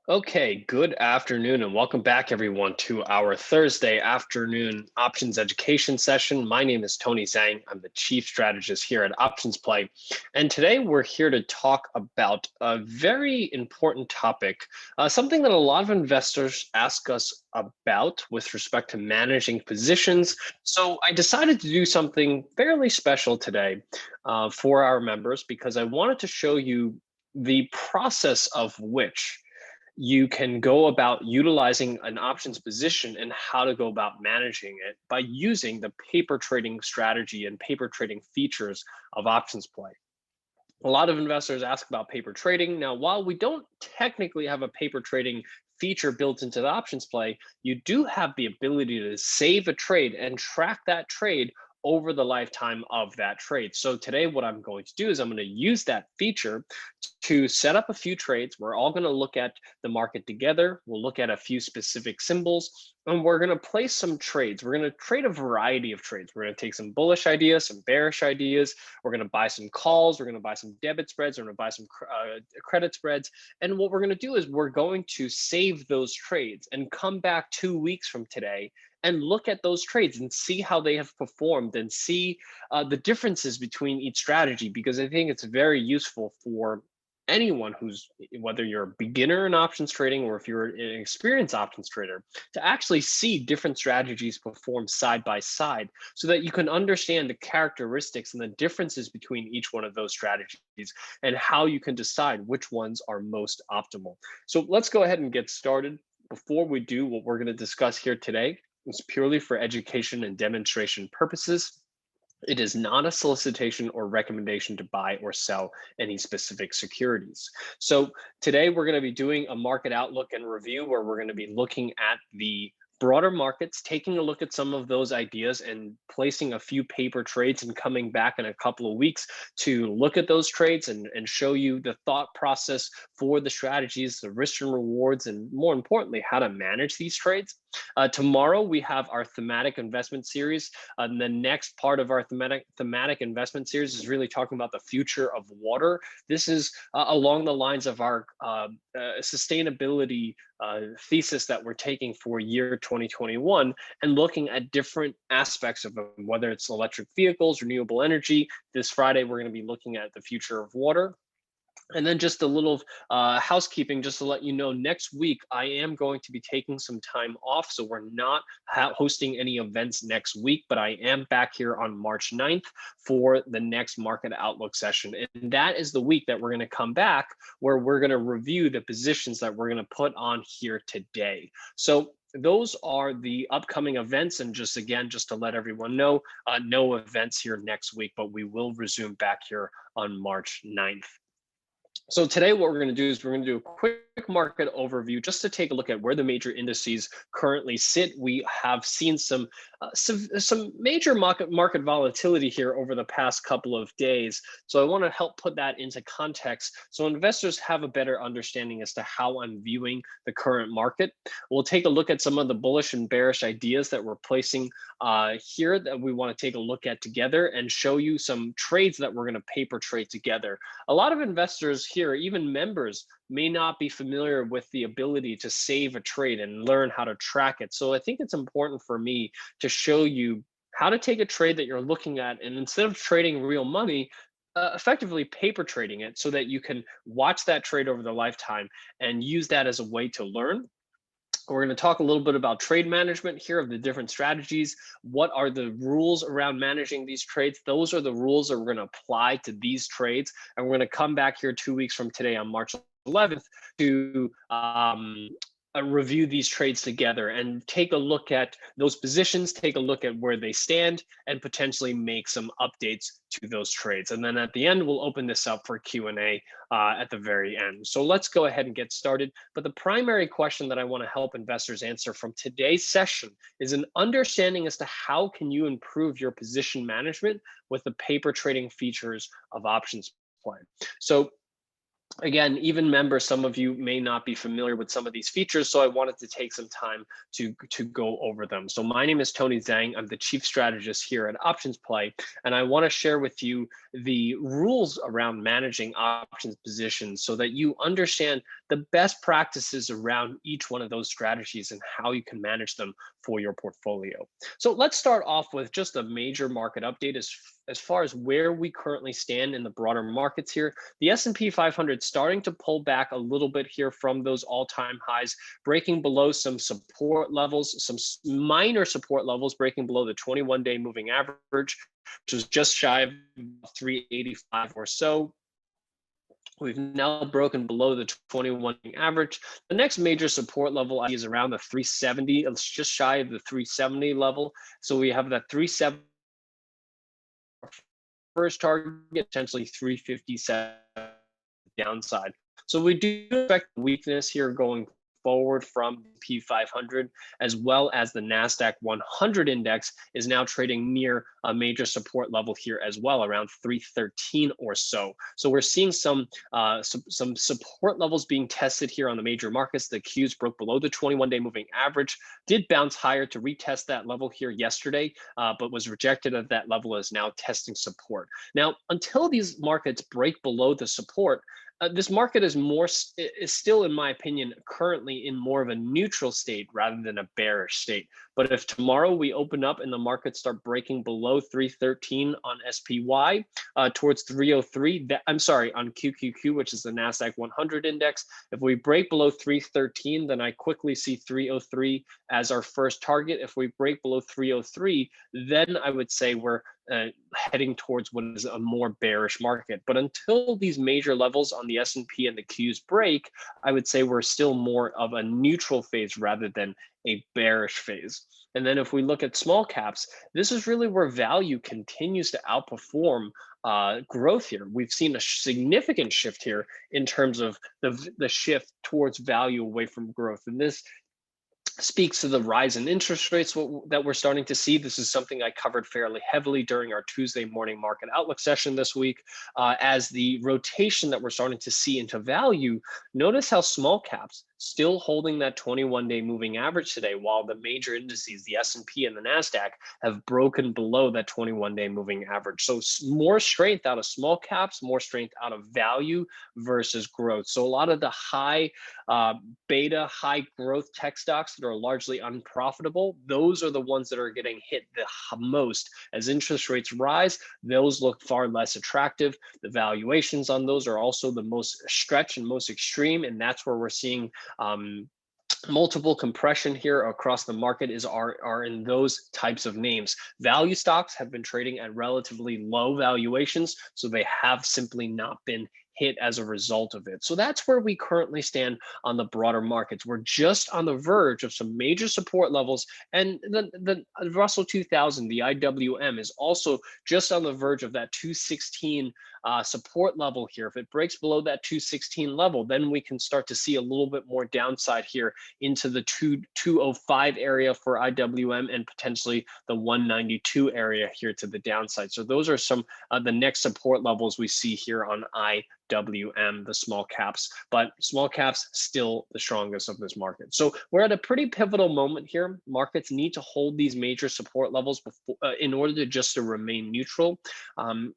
Okay, good afternoon and welcome back everyone to our Thursday afternoon options education session. My name is Tony Zhang. I'm the chief strategist here at OptionsPlay. And today we're here to talk about a very important topic, something that a lot of investors ask us about with respect to managing positions. So I decided to do something fairly special today for our members because I wanted to show you the process of which you can go about utilizing an options position and how to go about managing it by using the paper trading strategy and paper trading features of OptionsPlay. A lot of investors ask about paper trading. Now, while we don't technically have a paper trading feature built into the options play, you do have the ability to save a trade and track that trade over the lifetime of that trade. So today what I'm going to do is I'm going to use that feature to set up a few trades. We're all going to look at the market together. We'll look at a few specific symbols and we're going to place some trades. We're going to trade a variety of trades. We're going to take some bullish ideas, some bearish ideas. We're going to buy some calls. We're going to buy some debit spreads. We're going to buy some credit spreads. And what we're going to do is we're going to save those trades and come back 2 weeks from today and look at those trades and see how they have performed and see the differences between each strategy, because I think it's very useful for anyone who's, whether you're a beginner in options trading or if you're an experienced options trader, to actually see different strategies perform side by side so that you can understand the characteristics and the differences between each one of those strategies and how you can decide which ones are most optimal. So let's go ahead and get started. Before we do, what we're going to discuss here today is purely for education and demonstration purposes. It is not a solicitation or recommendation to buy or sell any specific securities. So today we're going to be doing a market outlook and review where we're going to be looking at the broader markets, taking a look at some of those ideas and placing a few paper trades and coming back in a couple of weeks to look at those trades and show you the thought process for the strategies, the risks and rewards, and more importantly, how to manage these trades. Tomorrow, we have our thematic investment series. And the next part of our thematic investment series is really talking about the future of water. This is along the lines of our sustainability thesis that we're taking for year 2021 and looking at different aspects of them, whether it's electric vehicles, renewable energy. This Friday, we're going to be looking at the future of water. And then just a little housekeeping, just to let you know, next week I am going to be taking some time off. So we're not hosting any events next week, but I am back here on March 9th for the next market outlook session. And that is the week that we're going to come back where we're going to review the positions that we're going to put on here today. So those are the upcoming events. And just again, just to let everyone know, no events here next week, but we will resume back here on March 9th. So today what we're going to do is we're going to do a quick market overview just to take a look at where the major indices currently sit. We have seen some major market volatility here over the past couple of days. So I want to help put that into context so investors have a better understanding as to how I'm viewing the current market. We'll take a look at some of the bullish and bearish ideas that we're placing here that we want to take a look at together and show you some trades that we're going to paper trade together. A lot of investors here, even members, may not be familiar with the ability to save a trade and learn how to track it. So I think it's important for me to show you how to take a trade that you're looking at, and instead of trading real money, effectively paper trading it so that you can watch that trade over the lifetime and use that as a way to learn. We're going to talk a little bit about trade management here of the different strategies. What are the rules around managing these trades? Those are the rules that we're going to apply to these trades. And we're going to come back here 2 weeks from today on March 11th to review these trades together and take a look at those positions, take a look at where they stand, and potentially make some updates to those trades. And then at the end, we'll open this up for Q&A at the very end. So let's go ahead and get started. But the primary question that I want to help investors answer from today's session is an understanding as to how can you improve your position management with the paper trading features of OptionsPlay. So Again, even members, some of you may not be familiar with some of these features, so I wanted to take some time to go over them. So my name is Tony Zhang. I'm the chief strategist here at OptionsPlay, and I want to share with you the rules around managing options positions so that you understand the best practices around each one of those strategies and how you can manage them for your portfolio. So let's start off with just a major market update as far as where we currently stand in the broader markets here. The S&P 500 starting to pull back a little bit here from those all-time highs, breaking below some support levels, some minor support levels, breaking below the 21-day moving average, which is just shy of 385 or so. We've now broken below the 21 average. The next major support level is around the 370. It's just shy of the 370 level. So we have that 370 first target, potentially 357 downside. So we do expect weakness here going forward from P500, as well as the NASDAQ 100 index is now trading near a major support level here as well, around 313 or so. So we're seeing some support levels being tested here on the major markets. The Qs broke below the 21-day moving average, did bounce higher to retest that level here yesterday, but was rejected at that level, is now testing support. Now, until these markets break below the support, this market is still, in my opinion, currently in more of a neutral state rather than a bearish state. But if tomorrow we open up and the markets start breaking below 313 on SPY, towards 303, I'm sorry, on QQQ, which is the NASDAQ 100 index, if we break below 313, then I quickly see 303 as our first target. If we break below 303, then I would say we're heading towards what is a more bearish market. But until these major levels on the S&P and the Qs break, I would say we're still more of a neutral phase rather than a bearish phase. And then if we look at small caps, this is really where value continues to outperform growth here. We've seen a significant shift here in terms of the shift towards value away from growth. And this speaks to the rise in interest rates that we're starting to see. This is something I covered fairly heavily during our Tuesday morning market outlook session this week. As the rotation that we're starting to see into value, notice how small caps still holding that 21-day moving average today, while the major indices, the S&P and the NASDAQ, have broken below that 21-day moving average. So more strength out of small caps, more strength out of value versus growth. So a lot of the high beta, high growth tech stocks that are largely unprofitable, those are the ones that are getting hit the most. As interest rates rise, those look far less attractive. The valuations on those are also the most stretched and most extreme, and that's where we're seeing multiple compression here across the market are in those types of names. Value stocks have been trading at relatively low valuations, so they have simply not been hit as a result of it. So that's where we currently stand on the broader markets. We're just on the verge of some major support levels, and the Russell 2000, the IWM, is also just on the verge of that 216 support level here. If it breaks below that 216 level, then we can start to see a little bit more downside here into the 205 area for IWM and potentially the 192 area here to the downside. So those are some of the next support levels we see here on IWM, the small caps, but small caps still the strongest of this market. So we're at a pretty pivotal moment here. Markets need to hold these major support levels before, in order to just to remain neutral.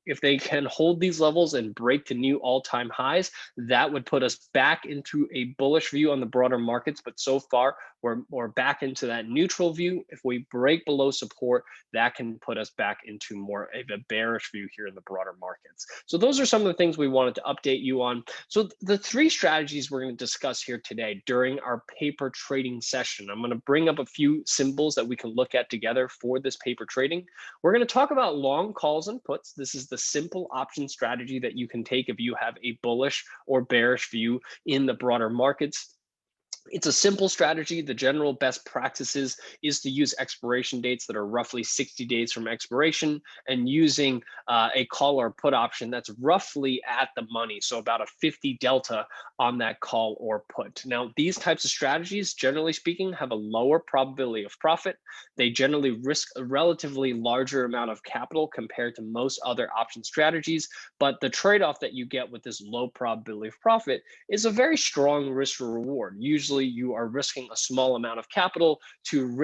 If they can hold these levels and break to new all-time highs, that would put us back into a bullish view on the broader markets. But so far, we're back into that neutral view. If we break below support, that can put us back into more of a bearish view here in the broader markets. So those are some of the things we wanted to update you on. So the three strategies we're going to discuss here today during our paper trading session. I'm going to bring up a few symbols that we can look at together for this paper trading. We're going to talk about long calls and puts. This is the simple option strategy that you can take if you have a bullish or bearish view in the broader markets. It's a simple strategy. The general best practices is to use expiration dates that are roughly 60 days from expiration, and using a call or put option that's roughly at the money. So about a 50 delta on that call or put. Now, these types of strategies, generally speaking, have a lower probability of profit. They generally risk a relatively larger amount of capital compared to most other option strategies. But the trade-off that you get with this low probability of profit is a very strong risk reward. Usually you are risking a small amount of capital to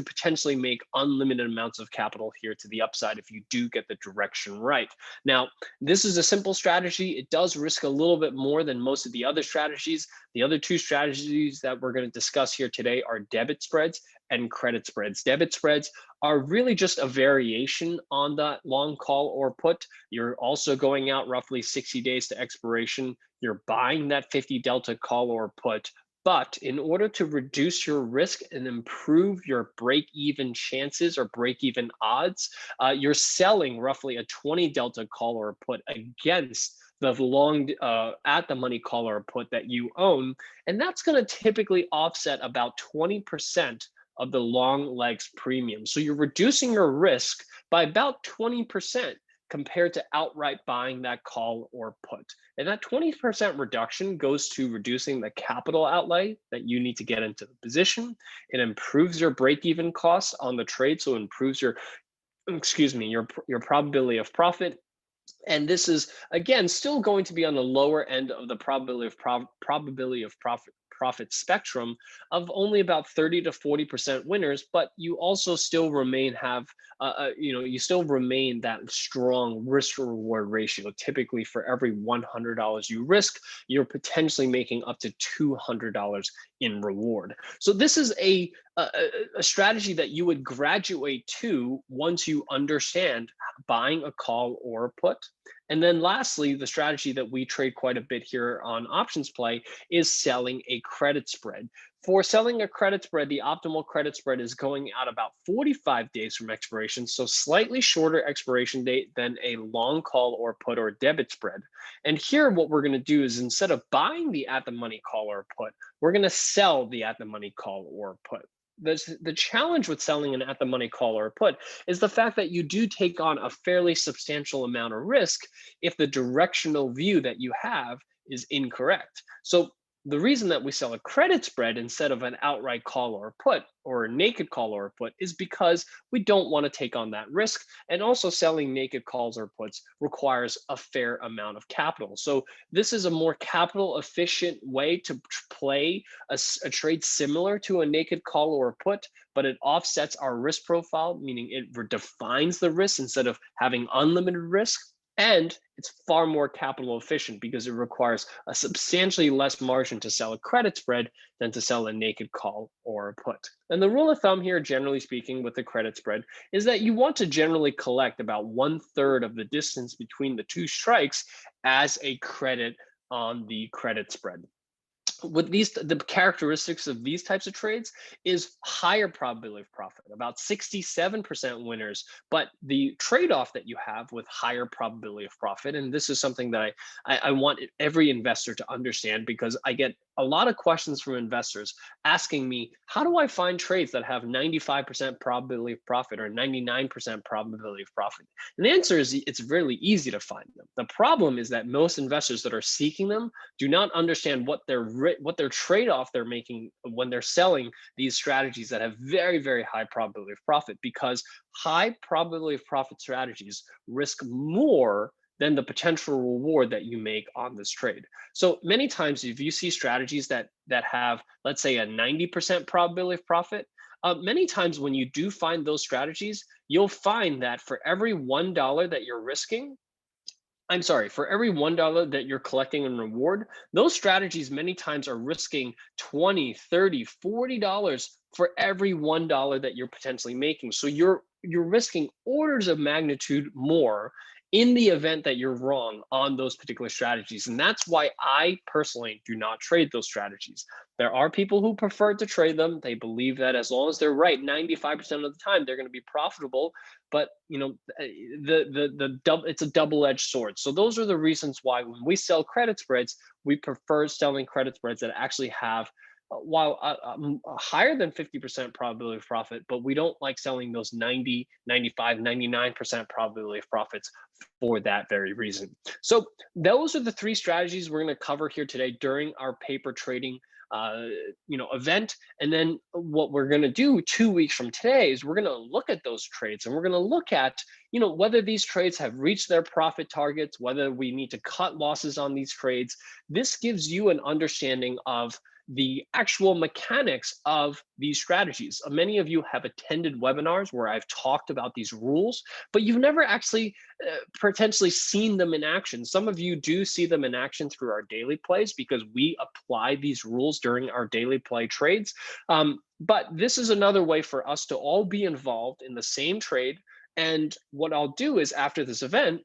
potentially make unlimited amounts of capital here to the upside if you do get the direction right. Now, this is a simple strategy. It does risk a little bit more than most of the other strategies. The other two strategies that we're going to discuss here today are debit spreads and credit spreads. Debit spreads are really just a variation on that long call or put. You're also going out roughly 60 days to expiration. You're buying that 50 delta call or put. But in order to reduce your risk and improve your break-even chances or break-even odds, you're selling roughly a 20 delta call or put against the long at the money call or put that you own. And that's going to typically offset about 20% of the long legs premium. So you're reducing your risk by about 20% compared to outright buying that call or put. And that 20% reduction goes to reducing the capital outlay that you need to get into the position. It improves your break-even costs on the trade, so it improves your probability of profit. And this is, again, still going to be on the lower end of the probability of profit spectrum of only about 30 to 40% winners, but you also still remain you still remain that strong risk reward ratio. Typically for every $100 you risk, you're potentially making up to $200 in reward. So this is a strategy that you would graduate to once you understand buying a call or a put. And then lastly, the strategy that we trade quite a bit here on OptionsPlay is selling a credit spread. For selling a credit spread, the optimal credit spread is going out about 45 days from expiration, so slightly shorter expiration date than a long call or put or debit spread. And here what we're going to do is, instead of buying the at the money call or put, we're going to sell the at the money call or put. The challenge with selling an at the money call or put is the fact that you do take on a fairly substantial amount of risk if the directional view that you have is incorrect. So the reason that we sell a credit spread instead of an outright call or put or a naked call or put is because we don't want to take on that risk. And also selling naked calls or puts requires a fair amount of capital. So this is a more capital efficient way to play a trade similar to a naked call or put, but it offsets our risk profile, meaning it redefines the risk instead of having unlimited risk. And it's far more capital efficient because it requires a substantially less margin to sell a credit spread than to sell a naked call or a put. And the rule of thumb here, generally speaking, with the credit spread is that you want to generally collect about 1/3 of the distance between the two strikes as a credit on the credit spread. With the characteristics of these types of trades is higher probability of profit, about 67% winners, but the trade-off that you have with higher probability of profit, and this is something that I want every investor to understand, because I get a lot of questions from investors asking me, how do I find trades that have 95% probability of profit or 99% probability of profit? And the answer is it's really easy to find them. The problem is that most investors that are seeking them do not understand what their trade-off they're making when they're selling these strategies that have very, very high probability of profit, because high probability of profit strategies risk more than the potential reward that you make on this trade. So many times, if you see strategies that have, let's say, a 90% probability of profit, many times when you do find those strategies, you'll find that for every $1 that you're risking, for every $1 that you're collecting in reward, those strategies many times are risking $20, $30, $40 for every $1 that you're potentially making. So you're risking orders of magnitude more in the event that you're wrong on those particular strategies. And that's why I personally do not trade those strategies. There are people who prefer to trade them. They believe that as long as they're right 95% of the time, they're going to be profitable. But it's a double-edged sword. So those are the reasons why when we sell credit spreads, we prefer selling credit spreads that actually have higher than 50% probability of profit, but we don't like selling those 90, 95, 99% probability of profits for that very reason. So those are the three strategies we're going to cover here today during our paper trading event. And then what we're going to do 2 weeks from today is we're going to look at those trades, and we're going to look at whether these trades have reached their profit targets, whether we need to cut losses on these trades. This gives you an understanding of the actual mechanics of these strategies. Many of you have attended webinars where I've talked about these rules, but you've never actually potentially seen them in action. Some of you do see them in action through our daily plays because we apply these rules during our daily play trades. But this is another way for us to all be involved in the same trade. And what I'll do is after this event,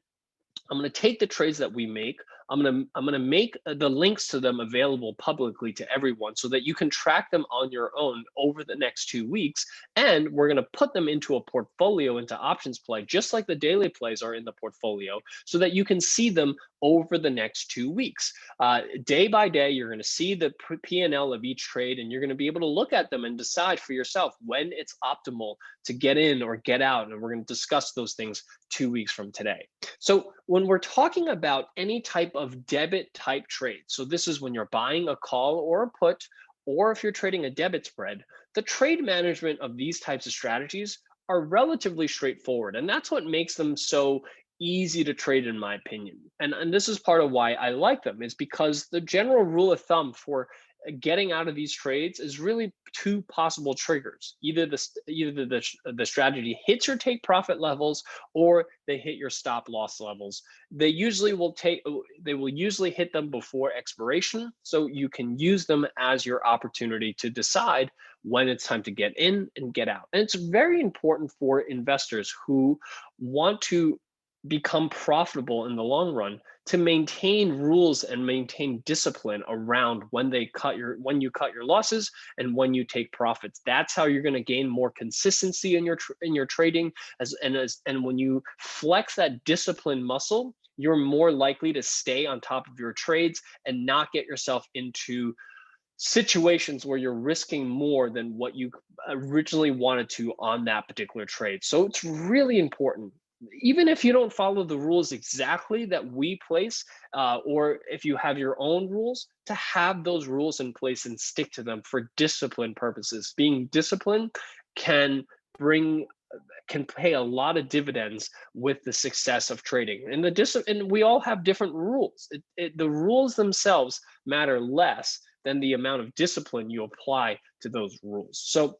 I'm going to take the trades that we make. I'm going to make the links to them available publicly to everyone so that you can track them on your own over the next 2 weeks. And we're going to put them into a portfolio, into OptionsPlay, just like the daily plays are in the portfolio, so that you can see them over the next 2 weeks. Day by day, you're going to see the P&L of each trade, and you're going to be able to look at them and decide for yourself when it's optimal to get in or get out. And we're going to discuss those things 2 weeks from today. So when we're talking about any type of debit type trade, so this is when you're buying a call or a put, or if you're trading a debit spread, the trade management of these types of strategies are relatively straightforward. And that's what makes them so easy to trade, in my opinion. And this is part of why I like them, is because the general rule of thumb for getting out of these trades is really two possible triggers. Either the strategy hits your take profit levels, or they hit your stop loss levels. They will usually hit them before expiration, so you can use them as your opportunity to decide when it's time to get in and get out. And it's very important for investors who want to become profitable in the long run to maintain rules and maintain discipline around when you cut your losses and when you take profits. That's how you're going to gain more consistency in your trading, and when you flex that discipline muscle, you're more likely to stay on top of your trades and not get yourself into situations where you're risking more than what you originally wanted to on that particular trade. So it's really important, even if you don't follow the rules exactly that we place, or if you have your own rules, to have those rules in place and stick to them for discipline purposes. Being disciplined can pay a lot of dividends with the success of trading. And we all have different rules. The rules themselves matter less than the amount of discipline you apply to those rules. So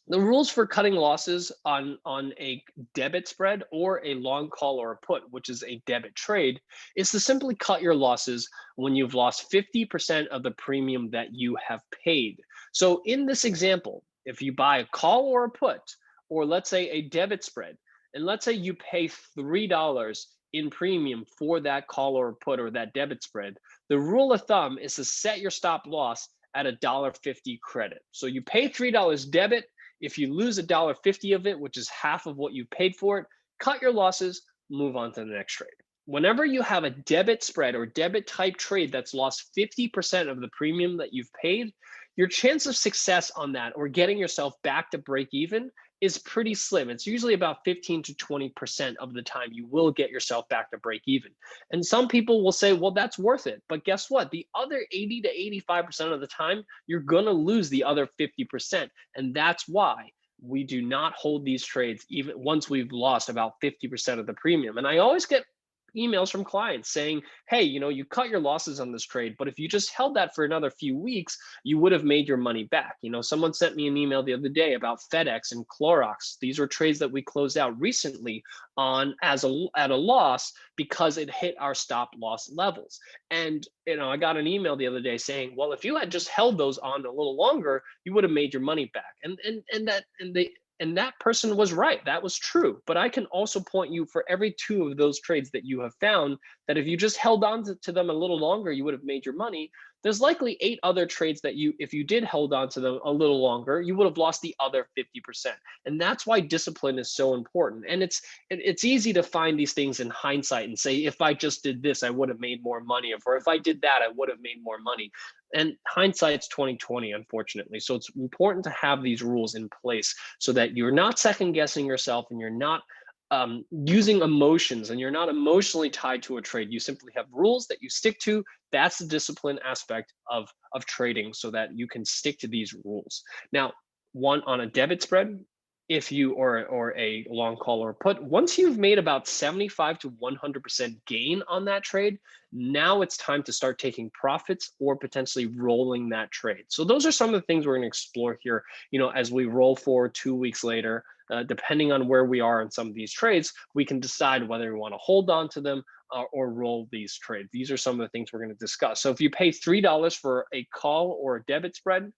the rules for cutting losses on a debit spread or a long call or a put, which is a debit trade, is to simply cut your losses when you've lost 50% of the premium that you have paid. So in this example, if you buy a call or a put, or let's say a debit spread, and let's say you pay $3 in premium for that call or put or that debit spread, the rule of thumb is to set your stop loss at $1.50 credit. So you pay $3 debit. If you lose $1.50 of it, which is half of what you paid for it, cut your losses, move on to the next trade. Whenever you have a debit spread or debit type trade that's lost 50% of the premium that you've paid, your chance of success on that or getting yourself back to break even is pretty slim. It's usually about 15 to 20% of the time you will get yourself back to break even. And some people will say, well, that's worth it. But guess what? The other 80 to 85% of the time, you're going to lose the other 50%. And that's why we do not hold these trades even once we've lost about 50% of the premium. And I always get emails from clients saying, hey, you cut your losses on this trade, but if you just held that for another few weeks, you would have made your money back. Someone sent me an email the other day about FedEx and Clorox. These are trades that we closed out recently at a loss because it hit our stop loss levels. And I got an email the other day saying, well, if you had just held those on a little longer, you would have made your money back. And that person was right. That was true. But I can also point you, for every 2 of those trades that you have found that if you just held on to them a little longer, you would have made your money. There's likely 8 other trades that if you did hold on to them a little longer, you would have lost the other 50%. And that's why discipline is so important. And it's easy to find these things in hindsight and say, if I just did this, I would have made more money, or if I did that, I would have made more money. And hindsight's 2020, unfortunately. So it's important to have these rules in place so that you're not second guessing yourself, and you're not using emotions, and you're not emotionally tied to a trade. You simply have rules that you stick to. That's the discipline aspect of trading, so that you can stick to these rules. Now, one on a debit spread, if you or a long call or put, once you've made about 75 to 100% gain on that trade, now it's time to start taking profits or potentially rolling that trade. So those are some of the things we're going to explore here, as we roll forward 2 weeks later. Depending on where we are in some of these trades, we can decide whether we want to hold on to them or roll these trades. These are some of the things we're going to discuss. So if you pay $3 for a call or a debit spread,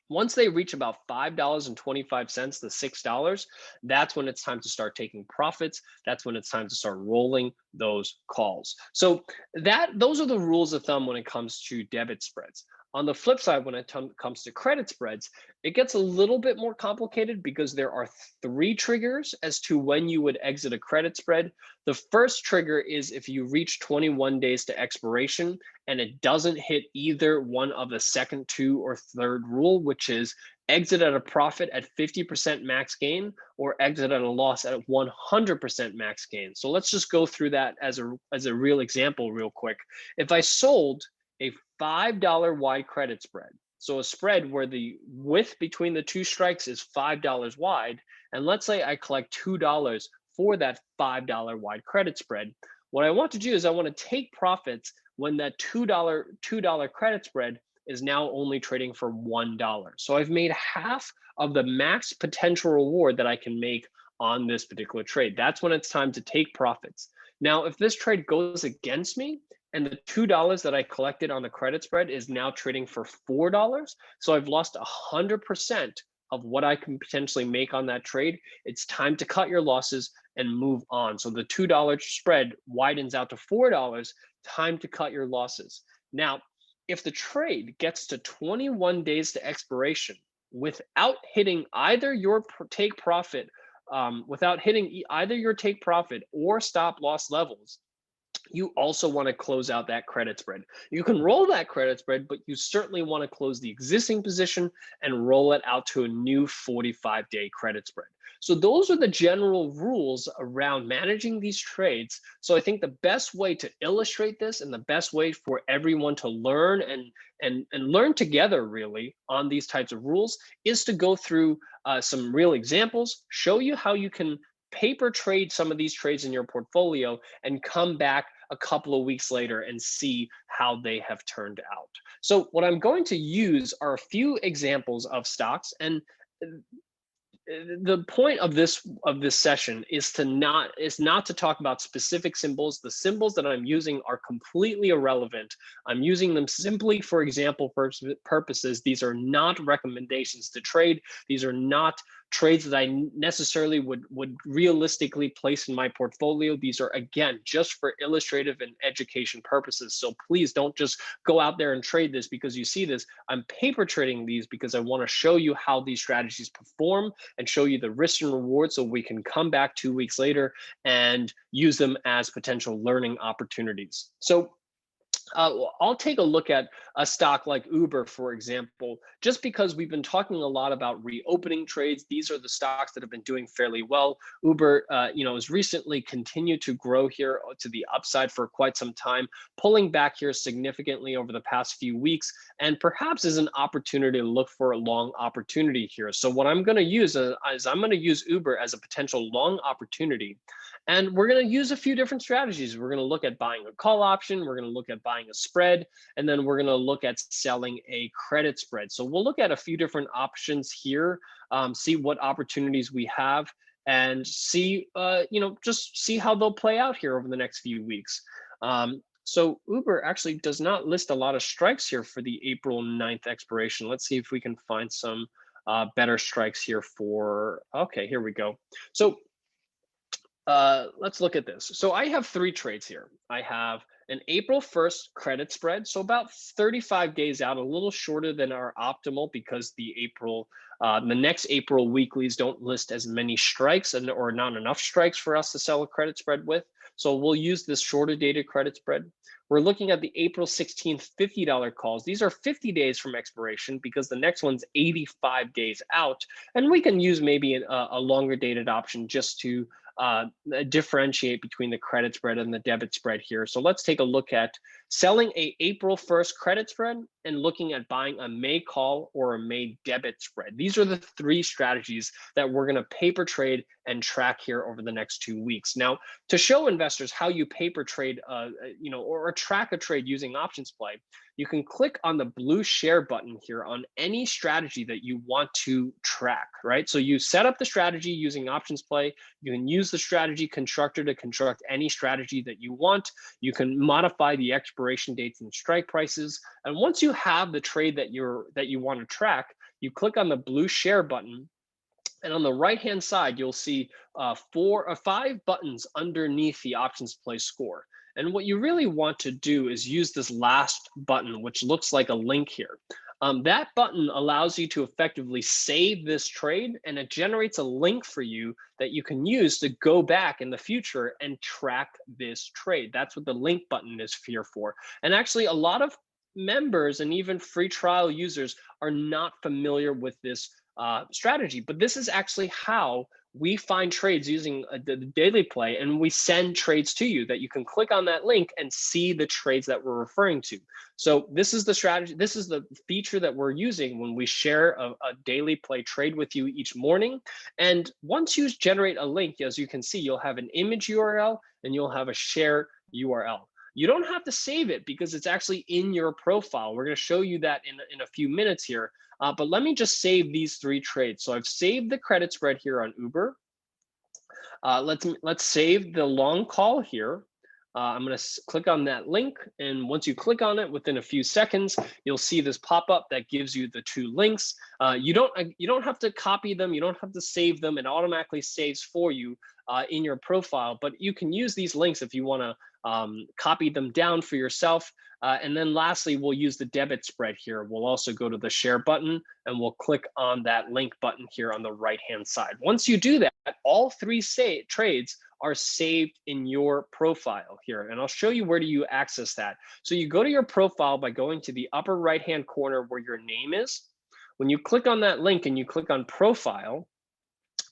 once they reach about $5.25 to $6, that's when it's time to start taking profits. That's when it's time to start rolling those calls. So those are the rules of thumb when it comes to debit spreads. On the flip side, when it comes to credit spreads, it gets a little bit more complicated because there are 3 triggers as to when you would exit a credit spread. The first trigger is if you reach 21 days to expiration and it doesn't hit either one of the second, 2, or third rule, which is exit at a profit at 50% max gain or exit at a loss at 100% max gain. So let's just go through that as a real example real quick. If I sold a $5 wide credit spread, so a spread where the width between the 2 strikes is $5 wide, and let's say I collect $2 for that $5 wide credit spread, what I want to do is I want to take profits when that $2 credit spread is now only trading for $1. So I've made half of the max potential reward that I can make on this particular trade. That's when it's time to take profits. Now, if this trade goes against me and the $2 that I collected on the credit spread is now trading for $4, so I've lost 100% of what I can potentially make on that trade, it's time to cut your losses and move on. So the $2 spread widens out to $4, time to cut your losses. Now, if the trade gets to 21 days to expiration without hitting either your take profit, or stop loss levels, you also want to close out that credit spread. You can roll that credit spread, but you certainly want to close the existing position and roll it out to a new 45-day credit spread. So those are the general rules around managing these trades. So I think the best way to illustrate this and the best way for everyone to learn and learn together really on these types of rules is to go through some real examples, show you how you can paper trade some of these trades in your portfolio and come back a couple of weeks later and see how they have turned out. So what I'm going to use are a few examples of stocks, and the point of this session is not to talk about specific symbols. The symbols that I'm using are completely irrelevant. I'm using them simply for example purposes. These are not recommendations to trade. These are not trades that I necessarily would realistically place in my portfolio. These are, again, just for illustrative and education purposes. So please don't just go out there and trade this because you see this. I'm paper trading these because I want to show you how these strategies perform and show you the risks and rewards so we can come back 2 weeks later and use them as potential learning opportunities. So I'll take a look at a stock like Uber, for example, just because we've been talking a lot about reopening trades. These are the stocks that have been doing fairly well. Uber, has recently continued to grow here to the upside for quite some time, pulling back here significantly over the past few weeks, and perhaps is an opportunity to look for a long opportunity here. So what I'm going to use is I'm going to use Uber as a potential long opportunity. And we're going to use a few different strategies. We're going to look at buying a call option. We're going to look at buying a spread, and then we're going to look at selling a credit spread. So we'll look at a few different options here, see what opportunities we have, and see, just see how they'll play out here over the next few weeks. So Uber actually does not list a lot of strikes here for the April 9th expiration. Let's see if we can find some better strikes here for, okay, here we go. So Let's look at this. So I have three trades here. I have an April 1st credit spread, so about 35 days out, a little shorter than our optimal because the next April weeklies don't list as many strikes or not enough strikes for us to sell a credit spread with. So we'll use this shorter dated credit spread. We're looking at the April 16th $50 calls. These are 50 days from expiration because the next one's 85 days out. And we can use maybe a longer dated option just to differentiate between the credit spread and the debit spread here. So let's take a look at selling a April 1st credit spread and looking at buying a May call or a May debit spread. These are the three strategies that we're going to paper trade and track here over the next 2 weeks. Now, to show investors how you paper trade, or track a trade using OptionsPlay, you can click on the blue share button here on any strategy that you want to track, right? So you set up the strategy using OptionsPlay. You can use the strategy constructor to construct any strategy that you want. You can modify the expiration dates and strike prices. And once you have the trade that you want to track, you click on the blue share button. And on the right-hand side, you'll see 4 or 5 buttons underneath the OptionsPlay score. And what you really want to do is use this last button, which looks like a link here. That button allows you to effectively save this trade, and it generates a link for you that you can use to go back in the future and track this trade. That's what the link button is here for. And actually, a lot of members and even free trial users are not familiar with this strategy, but this is actually how we find trades using the daily play, and we send trades to you that you can click on that link and see the trades that we're referring to. So this is the strategy. This is the feature that we're using when we share a daily play trade with you each morning. And once you generate a link, as you can see, you'll have an image URL and you'll have a share URL. You don't have to save it because it's actually in your profile. We're going to show you that in a few minutes here. But let me just save these 3 trades. So I've saved the credit spread here on Uber. Let's save the long call here. I'm going to click on that link, and once you click on it, within a few seconds, you'll see this pop up that gives you the 2 links. You don't have to copy them, you don't have to save them. It automatically saves for you in your profile, but you can use these links if you want to copy them down for yourself. And then lastly, we'll use the debit spread here. We'll also go to the share button and we'll click on that link button here on the right-hand side. Once you do that, all 3 trades are saved in your profile here. And I'll show you where do you access that. So you go to your profile by going to the upper right-hand corner where your name is. When you click on that link and you click on profile,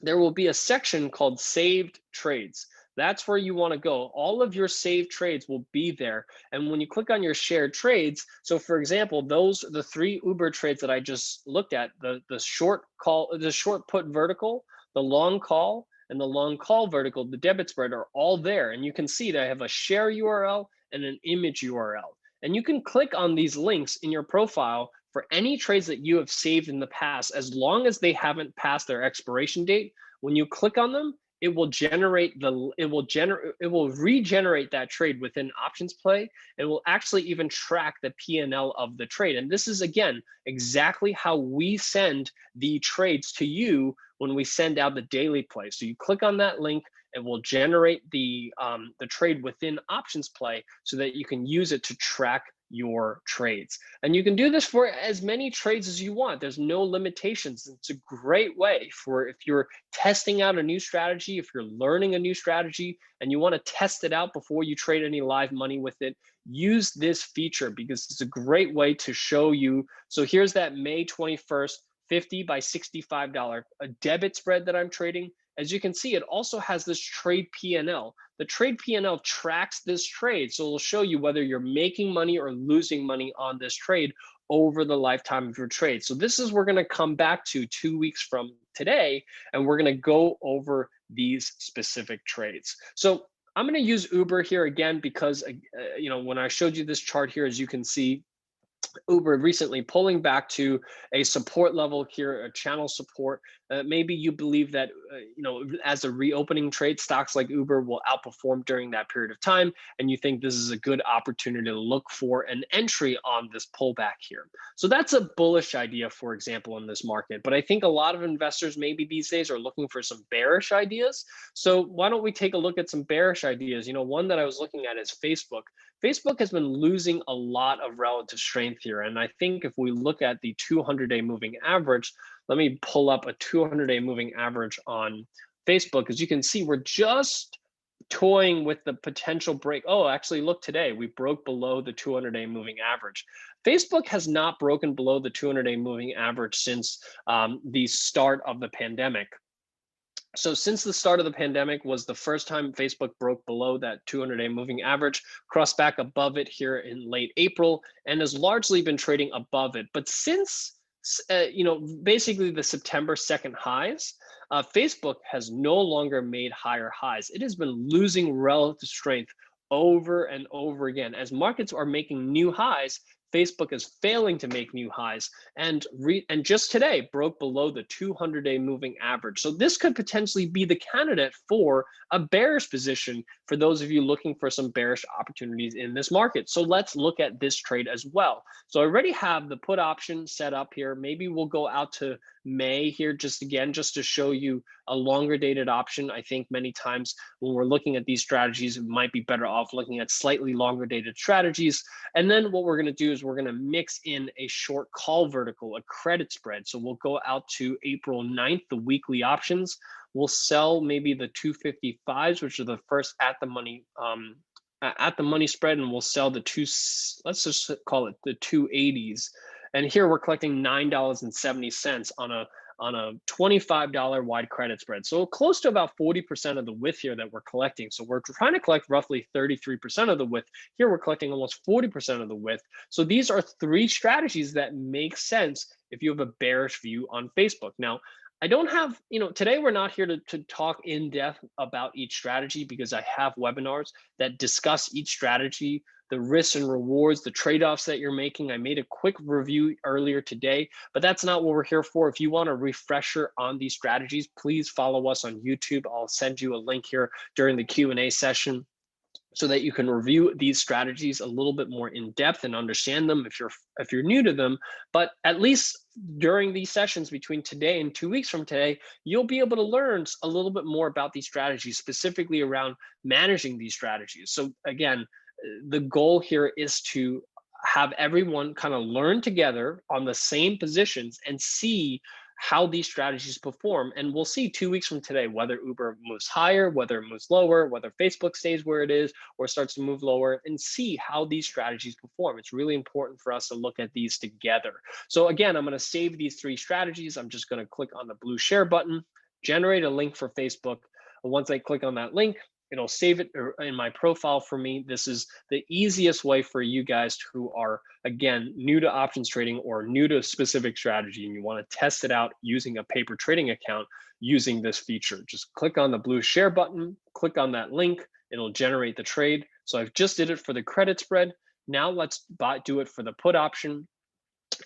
there will be a section called saved trades. That's where you want to go. All of your saved trades will be there. And when you click on your shared trades, so for example, the 3 Uber trades that I just looked at, the short put vertical, the long call, and the long call vertical, the debit spread are all there. And you can see that I have a share URL and an image URL. And you can click on these links in your profile for any trades that you have saved in the past, as long as they haven't passed their expiration date. When you click on them, it will regenerate that trade within OptionsPlay. It will actually even track the P&L of the trade. And this is, again, exactly how we send the trades to you when we send out the daily play. So you click on that link, it will generate the trade within OptionsPlay so that you can use it to track your trades. And you can do this for as many trades as you want. There's no limitations. It's a great way for if you're testing out a new strategy, if you're learning a new strategy and you want to test it out before you trade any live money with it, use this feature because it's a great way to show you. So here's that May 21st, $50 by $65, a debit spread that I'm trading. As you can see, it also has this trade P&L. The trade P&L tracks this trade. So it'll show you whether you're making money or losing money on this trade over the lifetime of your trade. So this is we're going to come back to 2 weeks from today, and we're going to go over these specific trades. So I'm going to use Uber here again because, when I showed you this chart here, as you can see, Uber recently pulling back to a support level here, a channel support. Maybe you believe that as a reopening trade, stocks like Uber will outperform during that period of time, and you think this is a good opportunity to look for an entry on this pullback here. So that's a bullish idea, for example, in this market. But I think a lot of investors maybe these days are looking for some bearish ideas. So why don't we take a look at some bearish ideas? One that I was looking at is Facebook. Facebook has been losing a lot of relative strength here. And I think if we look at the 200-day moving average, let me pull up a 200-day moving average on Facebook. As you can see, we're just toying with the potential break. Oh, actually, look, today we broke below the 200-day moving average. Facebook has not broken below the 200-day moving average since the start of the pandemic. So since the start of the pandemic was the first time Facebook broke below that 200-day moving average, crossed back above it here in late April, and has largely been trading above it. But since basically the September 2nd highs, Facebook has no longer made higher highs. It has been losing relative strength over and over again. As markets are making new highs, Facebook is failing to make new highs, and just today broke below the 200-day moving average. So this could potentially be the candidate for a bearish position for those of you looking for some bearish opportunities in this market. So let's look at this trade as well. So I already have the put option set up here. Maybe we'll go out to May here just to show you a longer dated option. I think many times when we're looking at these strategies, it might be better off looking at slightly longer dated strategies. And then what we're going to do is we're going to mix in a short call vertical, a credit spread. So we'll go out to April 9th, the weekly options. We'll sell maybe the 255s, which are the first at the money spread, and we'll sell the let's just call it the 280s. And here we're collecting $9.70 on a $25 wide credit spread. So close to about 40% of the width here that we're collecting. So we're trying to collect roughly 33% of the width. Here we're collecting almost 40% of the width. So these are three strategies that make sense if you have a bearish view on Facebook. Now, I don't have, today we're not here to talk in depth about each strategy because I have webinars that discuss each strategy, the risks and rewards, the trade-offs that you're making. I made a quick review earlier today, but that's not what we're here for. If you want a refresher on these strategies, please follow us on YouTube. I'll send you a link here during the Q&A session so that you can review these strategies a little bit more in depth and understand them if you're new to them. But at least during these sessions between today and 2 weeks from today, you'll be able to learn a little bit more about these strategies, specifically around managing these strategies. So again, the goal here is to have everyone kind of learn together on the same positions and see how these strategies perform. And we'll see 2 weeks from today whether Uber moves higher, whether it moves lower, whether Facebook stays where it is or starts to move lower, and see how these strategies perform. It's really important for us to look at these together. So again, I'm going to save these three strategies. I'm just going to click on the blue share button, generate a link for Facebook. Once I click on that link, it'll save it in my profile for me. This is the easiest way for you guys who are, again, new to options trading or new to a specific strategy and you want to test it out using a paper trading account using this feature. Just click on the blue share button, click on that link, it'll generate the trade. So I've just did it for the credit spread. Now let's do it for the put option.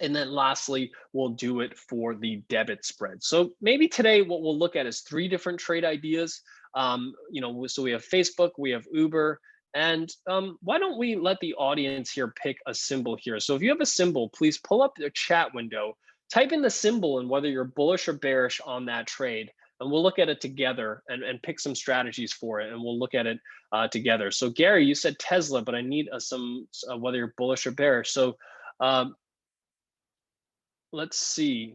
And then lastly, we'll do it for the debit spread. So maybe today what we'll look at is three different trade ideas. So we have Facebook, we have Uber, and why don't we let the audience here pick a symbol here. So if you have a symbol, please pull up the chat window, type in the symbol and whether you're bullish or bearish on that trade. And we'll look at it together and pick some strategies for it. And we'll look at it together. So Gary, you said Tesla, but I need whether you're bullish or bearish. So let's see.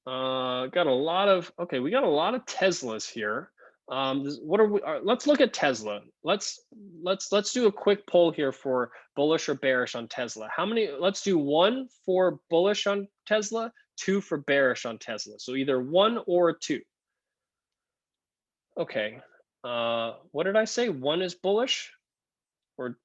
We got a lot of Teslas here. Let's look at Tesla. Let's do a quick poll here for bullish or bearish on Tesla. Let's do 1 for bullish on Tesla, 2 for bearish on Tesla. So either 1 or 2. Okay. What did I say? 1 is bullish or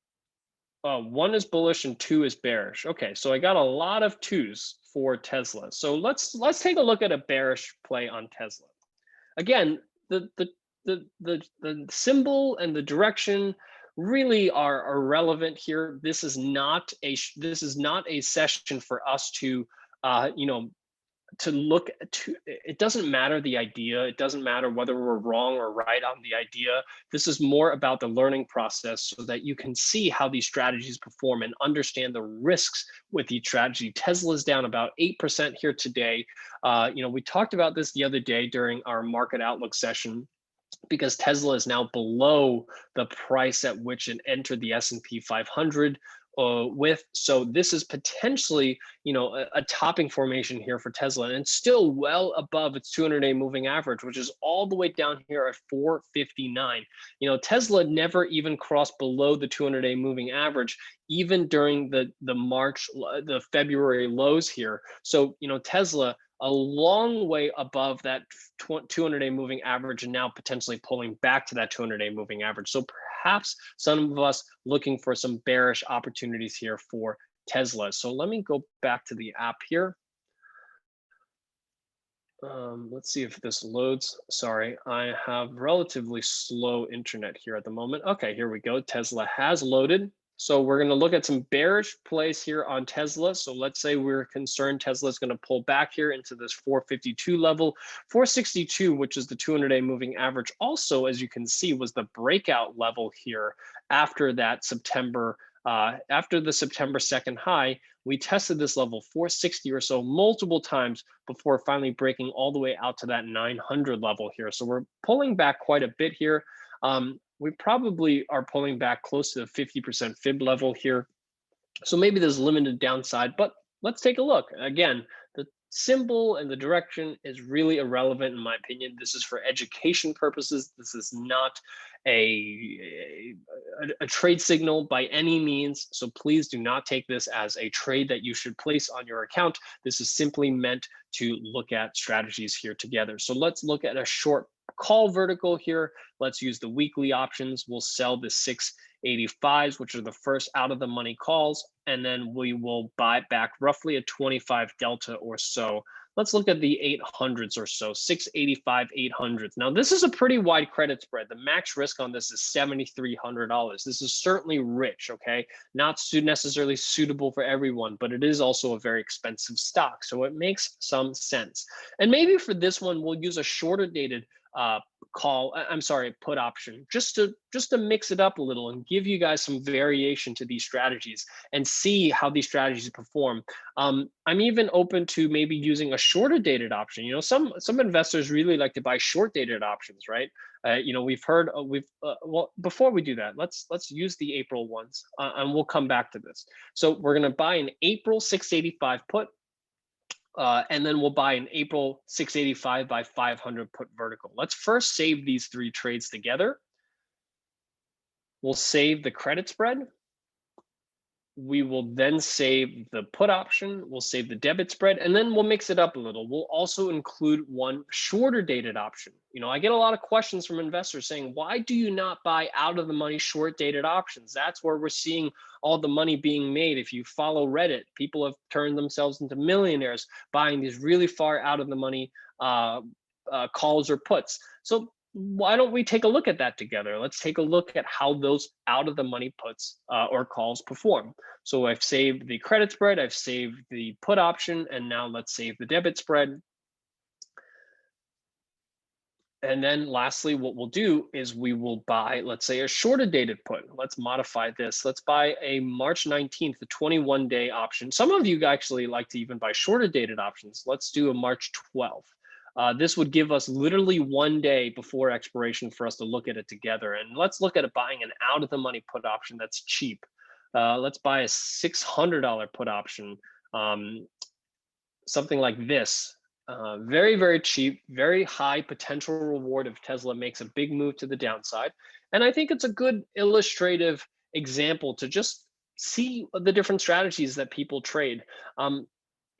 1 is bullish and 2 is bearish. Okay, so I got a lot of 2s for Tesla. So let's take a look at a bearish play on Tesla. Again, the symbol and the direction really are irrelevant here. This is not a session for us to you know to look to. It doesn't matter the idea, it doesn't matter whether we're wrong or right on the idea. This is more about the learning process so that you can see how these strategies perform and understand the risks with each strategy. Tesla's down about 8% here today. We talked about this the other day during our market outlook session, because Tesla is now below the price at which it entered the S&P 500 with. So this is potentially, a topping formation here for Tesla, and it's still well above its 200-day moving average, which is all the way down here at 459. Tesla never even crossed below the 200-day moving average, even during the February lows here. So, Tesla a long way above that 200-day moving average, and now potentially pulling back to that 200-day moving average. So perhaps some of us looking for some bearish opportunities here for Tesla. So let me go back to the app here. Let's see if this loads. Sorry, I have relatively slow internet here at the moment. Okay, here we go. Tesla has loaded. So we're going to look at some bearish plays here on Tesla. So let's say we're concerned Tesla is going to pull back here into this 452 level. 462, which is the 200-day moving average, also, as you can see, was the breakout level here after that after the September 2nd high. We tested this level 460 or so multiple times before finally breaking all the way out to that 900 level here. So we're pulling back quite a bit here. We probably are pulling back close to the 50% fib level here. So maybe there's limited downside, but let's take a look. Again, the symbol and the direction is really irrelevant in my opinion. This is for education purposes. This is not a trade signal by any means. So please do not take this as a trade that you should place on your account. This is simply meant to look at strategies here together. So let's look at a short call vertical here. Let's use the weekly options. We'll sell the 685s, which are the first out of the money calls, and then we will buy back roughly a 25 delta or so. Let's look at the 800s or so, 685, 800s. Now, this is a pretty wide credit spread. The max risk on this is $7,300. This is certainly rich, okay? Not necessarily suitable for everyone, but it is also a very expensive stock. So it makes some sense. And maybe for this one, we'll use a shorter dated put option, just to mix it up a little and give you guys some variation to these strategies and see how these strategies perform. I'm even open to maybe using a shorter dated option. Some investors really like to buy short dated options, right? We've heard well, before we do that, let's use the April ones, and we'll come back to this. So we're going to buy an April 685 put. And then we'll buy an April 685 by 500 put vertical. Let's first save these three trades together. We'll save the credit spread. We will then save the put option. We'll save the debit spread, and then we'll mix it up a little. We'll also include one shorter dated option. I get a lot of questions from investors saying, why do you not buy out of the money short dated options? That's where we're seeing all the money being made. If you follow Reddit, people have turned themselves into millionaires buying these really far out of the money calls or puts. So why don't we take a look at that together? Let's take a look at how those out of the money puts or calls perform. So I've saved the credit spread, I've saved the put option, and now let's save the debit spread. And then lastly, what we'll do is we will buy, let's say, a shorter dated put. Let's modify this. Let's buy a March 19th, the 21-day option. Some of you actually like to even buy shorter dated options. Let's do a March 12th. This would give us literally 1 day before expiration for us to look at it together. And let's look at it buying an out of the money put option that's cheap. Let's buy a $600 put option, something like this. Very, very cheap, very high potential reward if Tesla makes a big move to the downside. And I think it's a good illustrative example to just see the different strategies that people trade.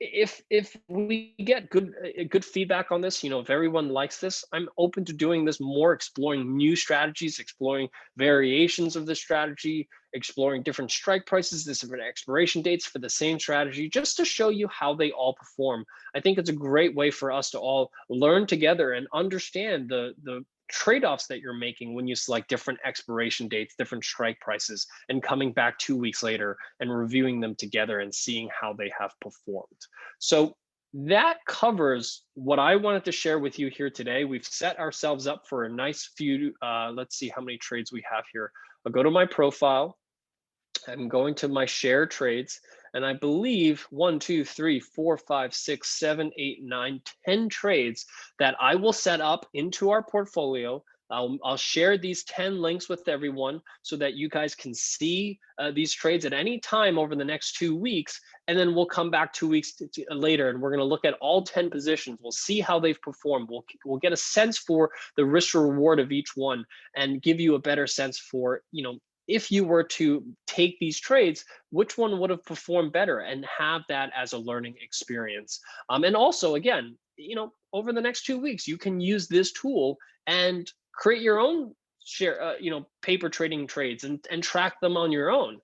If we get good feedback on this, if everyone likes this, I'm open to doing this more, exploring new strategies, exploring variations of the strategy, exploring different strike prices, different expiration dates for the same strategy, just to show you how they all perform. I think it's a great way for us to all learn together and understand the trade-offs that you're making when you select different expiration dates, different strike prices, and coming back 2 weeks later and reviewing them together and seeing how they have performed. So that covers what I wanted to share with you here today. We've set ourselves up for a nice few, let's see how many trades we have here. I'll go to my profile. I'm going to my share trades, and I believe 1, 2, 3, 4, 5, 6, 7, 8, 9, 10 trades that I will set up into our portfolio. I'll share these 10 links with everyone so that you guys can see these trades at any time over the next 2 weeks. And then we'll come back 2 weeks later, and we're going to look at all 10 positions. We'll see how they've performed. We'll get a sense for the risk reward of each one and give you a better sense for, if you were to take these trades, which one would have performed better, and have that as a learning experience. And also, again, over the next 2 weeks, you can use this tool and create your own share, paper trading trades and track them on your own.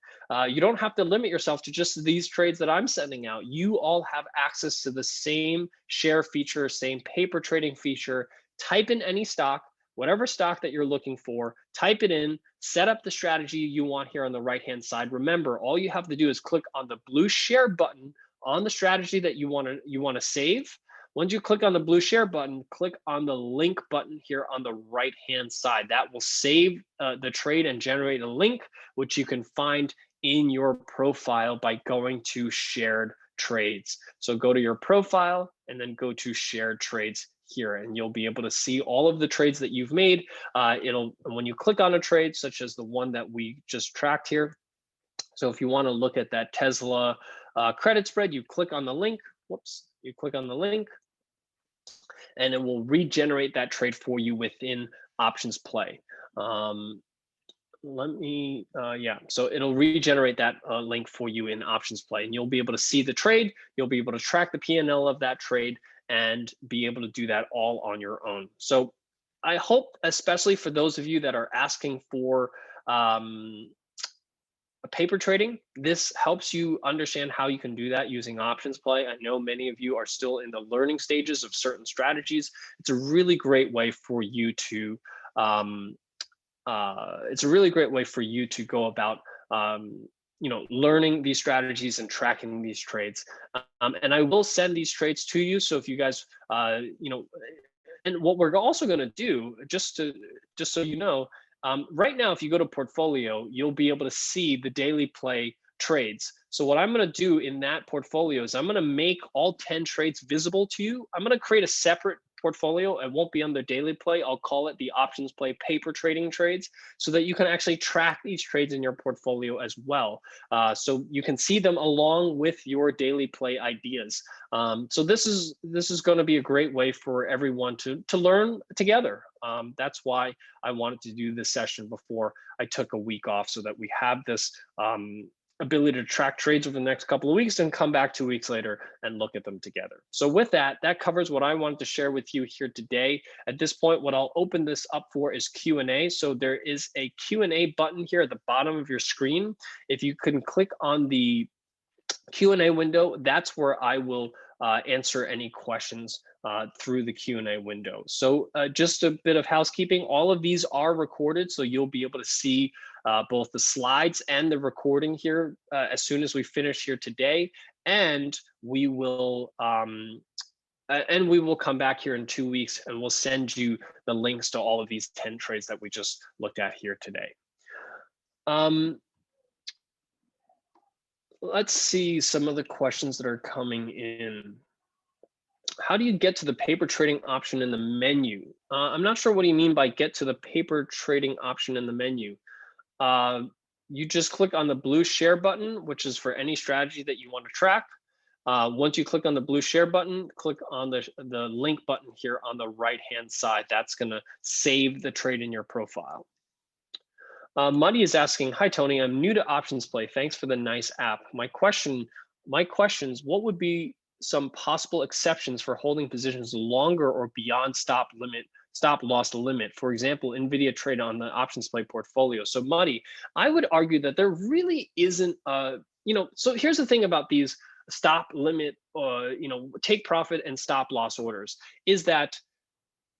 You don't have to limit yourself to just these trades that I'm sending out. You all have access to the same share feature, same paper trading feature. Type in any stock, whatever stock that you're looking for, type it in, set up the strategy you want here on the right-hand side. Remember, all you have to do is click on the blue share button on the strategy that you want to save. Once you click on the blue share button, click on the link button here on the right-hand side. That will save the trade and generate a link, which you can find in your profile by going to shared trades. So go to your profile and then go to shared trades here, and you'll be able to see all of the trades that you've made. When you click on a trade, such as the one that we just tracked here. So if you want to look at that Tesla credit spread, you click on the link. You click on the link, and it will regenerate that trade for you within OptionsPlay. So it'll regenerate that link for you in OptionsPlay, and you'll be able to see the trade. You'll be able to track the P&L of that trade and be able to do that all on your own. So I hope, especially for those of you that are asking for paper trading, this helps you understand how you can do that using OptionsPlay. I know many of you are still in the learning stages of certain strategies. It's a really great way for you to go about learning these strategies and tracking these trades. And I will send these trades to you. So if you guys, and what we're also going to do, just so you know, right now, if you go to portfolio, you'll be able to see the daily play trades. So what I'm going to do in that portfolio is I'm going to make all 10 trades visible to you. I'm going to create a separate portfolio. It won't be on the daily play. I'll call it the OptionsPlay paper trading trades, so that you can actually track these trades in your portfolio as well. So you can see them along with your daily play ideas. So this is going to be a great way for everyone to learn together. That's why I wanted to do this session before I took a week off, so that we have this ability to track trades over the next couple of weeks and come back 2 weeks later and look at them together. So with that covers what I wanted to share with you here today. At this point, what I'll open this up for is Q&A. So there is a Q&A button here at the bottom of your screen. If you can click on the Q&A window, that's where I will answer any questions through the Q&A window. So just a bit of housekeeping, all of these are recorded, so you'll be able to see both the slides and the recording here as soon as we finish here today. And we will come back here in 2 weeks, and we'll send you the links to all of these 10 trades that we just looked at here today. Let's see some of the questions that are coming in. How do you get to the paper trading option in the menu? I'm not sure what do you mean by get to the paper trading option in the menu. You just click on the blue share button, which is for any strategy that you want to track. Once you click on the blue share button, click on the link button here on the right-hand side. That's going to save the trade in your profile. Muddy is asking, hi, Tony, I'm new to OptionsPlay. Thanks for the nice app. My questions, what would be some possible exceptions for holding positions longer or beyond stop loss limit? For example, NVIDIA trade on the OptionsPlay portfolio. So Muddy, I would argue that there really isn't, so here's the thing about these stop limit, take profit and stop loss orders, is that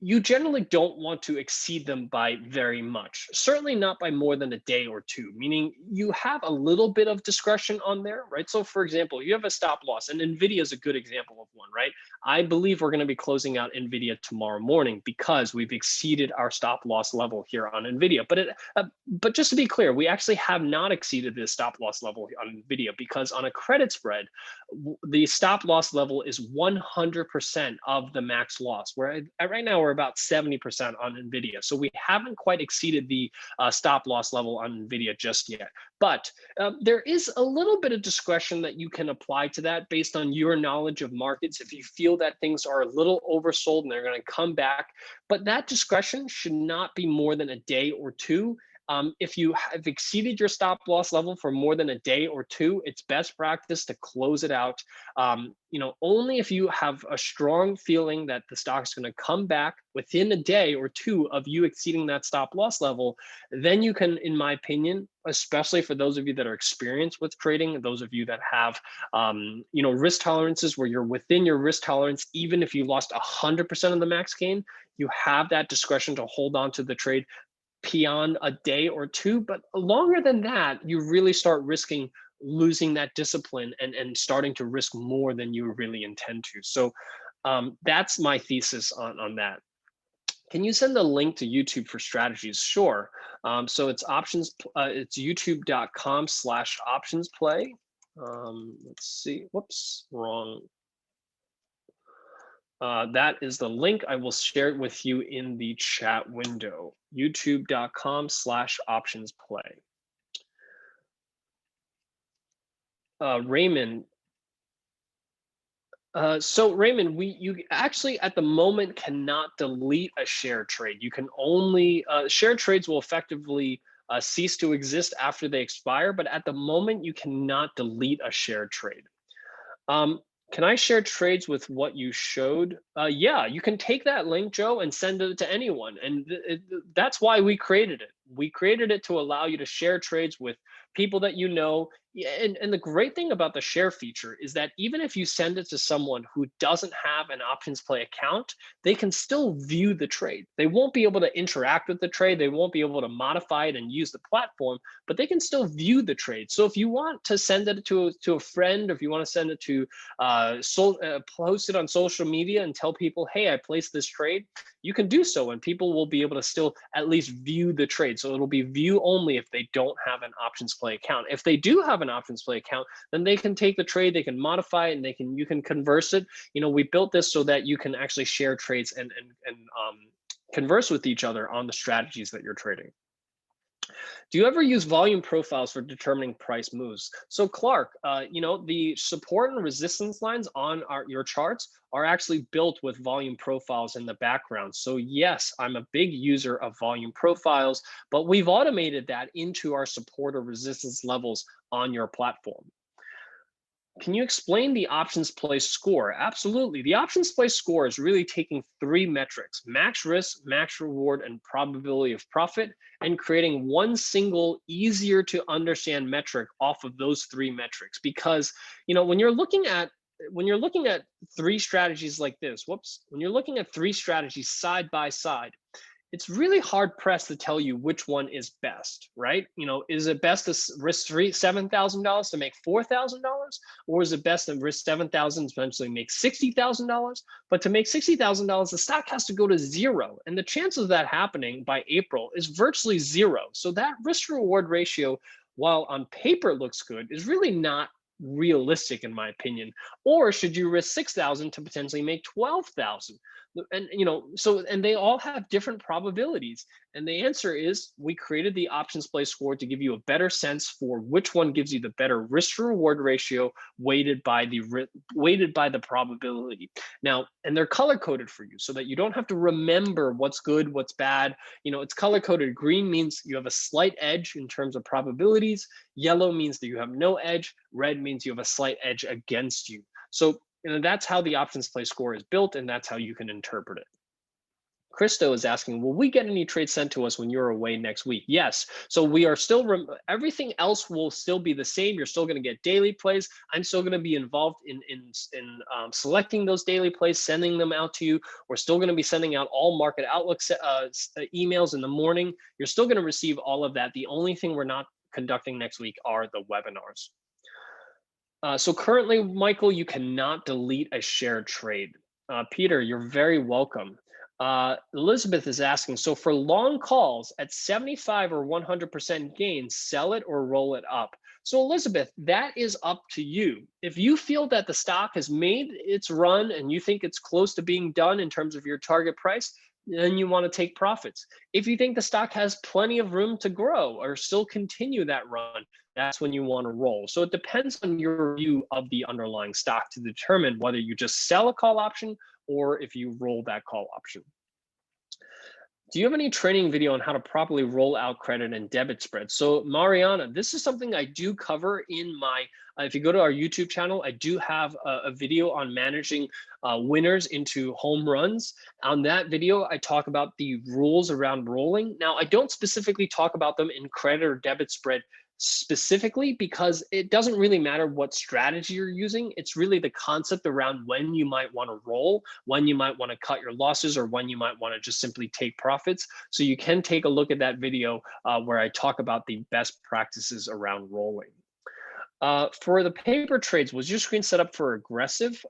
you generally don't want to exceed them by very much, certainly not by more than a day or two, meaning you have a little bit of discretion on there, right? So, for example, you have a stop loss, and NVIDIA is a good example of one, right? I believe we're going to be closing out NVIDIA tomorrow morning because we've exceeded our stop loss level here on NVIDIA. But just to be clear, we actually have not exceeded this stop loss level on NVIDIA because on a credit spread, the stop loss level is 100% of the max loss. Where right now we're about 70% on NVIDIA. So we haven't quite exceeded the stop loss level on NVIDIA just yet. But there is a little bit of discretion that you can apply to that based on your knowledge of markets. If you feel that things are a little oversold and they're going to come back, but that discretion should not be more than a day or two. If you have exceeded your stop loss level for more than a day or two, it's best practice to close it out. Only if you have a strong feeling that the stock is going to come back within a day or two of you exceeding that stop loss level, then you can, in my opinion, especially for those of you that are experienced with trading, those of you that have, risk tolerances where you're within your risk tolerance, even if you lost 100% of the max gain, you have that discretion to hold on to the trade beyond a day or two. But longer than that, you really start risking losing that discipline and starting to risk more than you really intend to. So that's my thesis on that. Can you send a link to YouTube for strategies? Sure. So it's it's youtube.com/optionsplay. Let's see. Whoops, wrong. That is the link. I will share it with you in the chat window, youtube.com/optionsplay. Raymond. So Raymond, you actually at the moment cannot delete a share trade. You can only, share trades will effectively cease to exist after they expire, but at the moment you cannot delete a share trade. Can I share trades with what you showed? Yeah, you can take that link, Joe, and send it to anyone. And that's why we created it. We created it to allow you to share trades with people that you know. Yeah, and the great thing about the share feature is that even if you send it to someone who doesn't have an OptionsPlay account, they can still view the trade. They won't be able to interact with the trade. They won't be able to modify it and use the platform, but they can still view the trade. So if you want to send it to a friend, or if you want to send it to post it on social media and tell people, hey, I placed this trade, you can do so, and people will be able to still at least view the trade. So it'll be view only if they don't have an OptionsPlay account. If they do have an OptionsPlay account, then they can take the trade, they can modify it, and you can converse it. We built this so that you can actually share trades and converse with each other on the strategies that you're trading. Do you ever use volume profiles for determining price moves? So Clark, the support and resistance lines on your charts are actually built with volume profiles in the background. So yes, I'm a big user of volume profiles, but we've automated that into our support or resistance levels on your platform. Can you explain the OptionsPlay score? Absolutely. The OptionsPlay score is really taking three metrics: max risk, max reward, and probability of profit, and creating one single, easier to understand metric off of those three metrics. Because when you're looking at three strategies like this, when you're looking at three strategies side by side, it's really hard pressed to tell you which one is best, right? Is it best to risk $7,000 to make $4,000, or is it best to risk $7,000 to eventually make $60,000? But to make $60,000, the stock has to go to zero, and the chance of that happening by April is virtually zero. So that risk reward ratio, while on paper it looks good, is really not realistic in my opinion. Or should you risk 6,000 to potentially make 12,000? And and they all have different probabilities, and the answer is we created the OptionsPlay score to give you a better sense for which one gives you the better risk to reward ratio weighted by the probability. Now, and they're color coded for you so that you don't have to remember what's good, what's bad. It's color coded. Green means you have a slight edge in terms of probabilities. Yellow means that you have no edge. Red means you have a slight edge against you. So that's how the OptionsPlay score is built, and that's how you can interpret it. Christo is asking, will we get any trades sent to us when you're away next week? Yes. So we are still, everything else will still be the same. You're still going to get daily plays. I'm still going to be involved in selecting those daily plays, sending them out to you. We're still going to be sending out all market outlook emails in the morning. You're still going to receive all of that. The only thing we're not conducting next week are the webinars. So currently, Michael, you cannot delete a shared trade. Peter, you're very welcome. Elizabeth is asking, so for long calls at 75 or 100% gain, sell it or roll it up? So Elizabeth, that is up to you. If you feel that the stock has made its run and you think it's close to being done in terms of your target price, then you want to take profits. If you think the stock has plenty of room to grow or still continue that run, that's when you want to roll. So it depends on your view of the underlying stock to determine whether you just sell a call option or if you roll that call option. Do you have any training video on how to properly roll out credit and debit spreads? So Mariana, this is something I do cover in my, if you go to our YouTube channel, I do have a video on managing winners into home runs. On that video, I talk about the rules around rolling. Now, I don't specifically talk about them in credit or debit spread specifically because it doesn't really matter what strategy you're using. It's really the concept around when you might want to roll, when you might want to cut your losses, or when you might want to just simply take profits. So you can take a look at that video where I talk about the best practices around rolling. For the paper trades, was your screen set up for aggressive?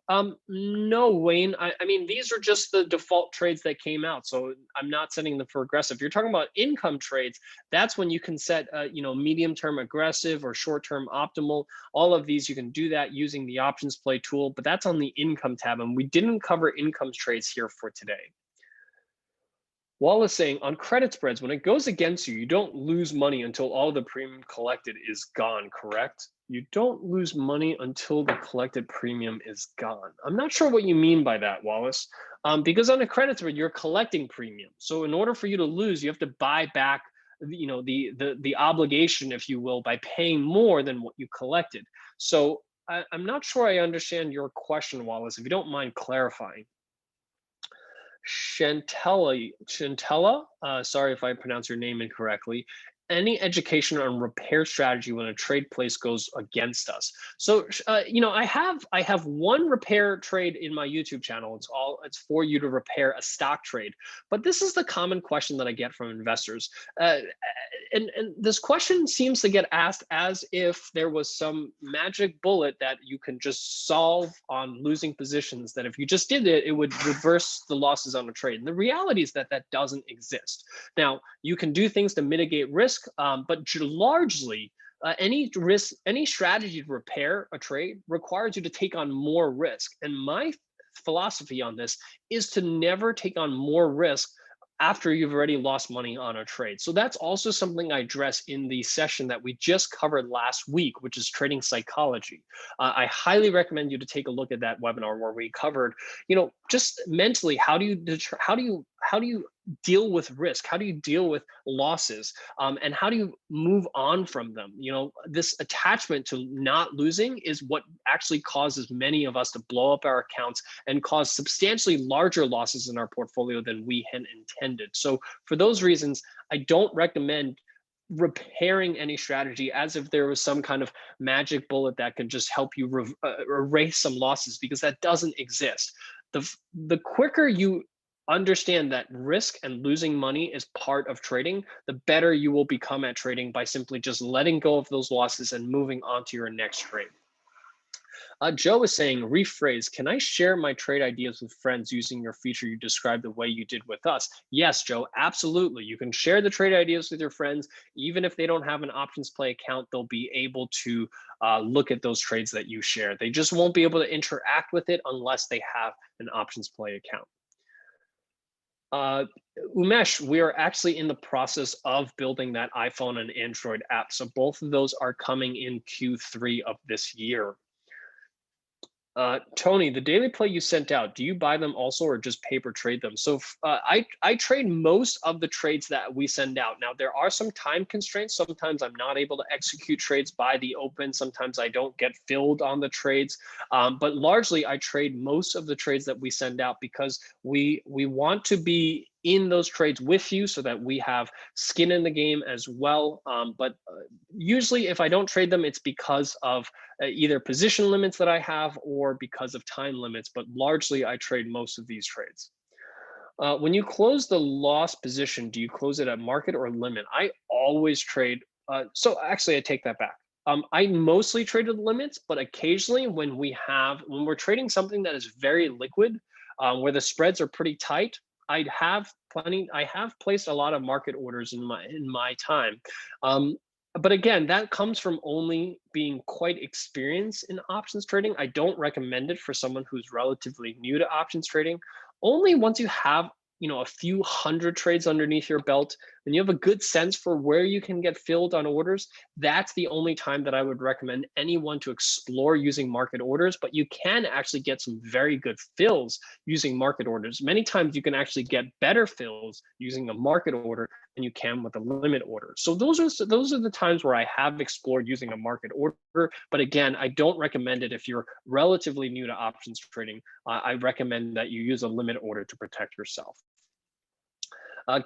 No, Wayne. I mean, these are just the default trades that came out, so I'm not setting them for aggressive. You're talking about income trades. That's when you can set, medium-term aggressive or short-term optimal. All of these, you can do that using the OptionsPlay tool, but that's on the income tab, and we didn't cover income trades here for today. Wallace saying, on credit spreads, when it goes against you, you don't lose money until all the premium collected is gone, correct? You don't lose money until the collected premium is gone. I'm not sure what you mean by that, Wallace, because on a credit spread, you're collecting premium. So in order for you to lose, you have to buy back the obligation, if you will, by paying more than what you collected. So I'm not sure I understand your question, Wallace, if you don't mind clarifying. Shantella, sorry if I pronounce your name incorrectly. Any education on repair strategy when a trade place goes against us? So, I have one repair trade in my YouTube channel. It's for you to repair a stock trade. But this is the common question that I get from investors. And this question seems to get asked as if there was some magic bullet that you can just solve on losing positions, that if you just did it, it would reverse the losses on a trade. And the reality is that that doesn't exist. Now, you can do things to mitigate risk, but largely, any strategy to repair a trade requires you to take on more risk. And my philosophy on this is to never take on more risk after you've already lost money on a trade. So that's also something I address in the session that we just covered last week, which is trading psychology. I highly recommend you to take a look at that webinar where we covered, just mentally, how do you deal with risk? How do you deal with losses? And how do you move on from them? This attachment to not losing is what actually causes many of us to blow up our accounts and cause substantially larger losses in our portfolio than we had intended. So for those reasons, I don't recommend repairing any strategy as if there was some kind of magic bullet that can just help you erase some losses, because that doesn't exist. The quicker you understand that risk and losing money is part of trading, the better you will become at trading by simply just letting go of those losses and moving on to your next trade. Joe is saying, rephrase, can I share my trade ideas with friends using your feature you described the way you did with us? Yes, Joe, absolutely. You can share the trade ideas with your friends. Even if they don't have an OptionsPlay account, they'll be able to look at those trades that you share. They just won't be able to interact with it unless they have an OptionsPlay account. Umesh, we are actually in the process of building that iPhone and Android app. So both of those are coming in Q3 of this year. Tony, the daily play you sent out, do you buy them also or just paper trade them? So I trade most of the trades that we send out. Now, there are some time constraints. Sometimes I'm not able to execute trades by the open. Sometimes I don't get filled on the trades. But largely, I trade most of the trades that we send out because we want to be in those trades with you so that we have skin in the game as well. But usually if I don't trade them, it's because of either position limits that I have or because of time limits, but largely I trade most of these trades. When you close the loss position, do you close it at market or limit? I always trade. So actually, I take that back. I mostly traded limits, but occasionally when we're trading something that is very liquid, where the spreads are pretty tight, I have placed a lot of market orders in my time. Um, but again, that comes from only being quite experienced in options trading. I don't recommend it for someone who's relatively new to options trading. Only once you have, a few hundred trades underneath your belt and you have a good sense for where you can get filled on orders, that's the only time that I would recommend anyone to explore using market orders. But you can actually get some very good fills using market orders. Many times you can actually get better fills using a market order than you can with a limit order. So those are the times where I have explored using a market order. But again, I don't recommend it if you're relatively new to options trading. I recommend that you use a limit order to protect yourself.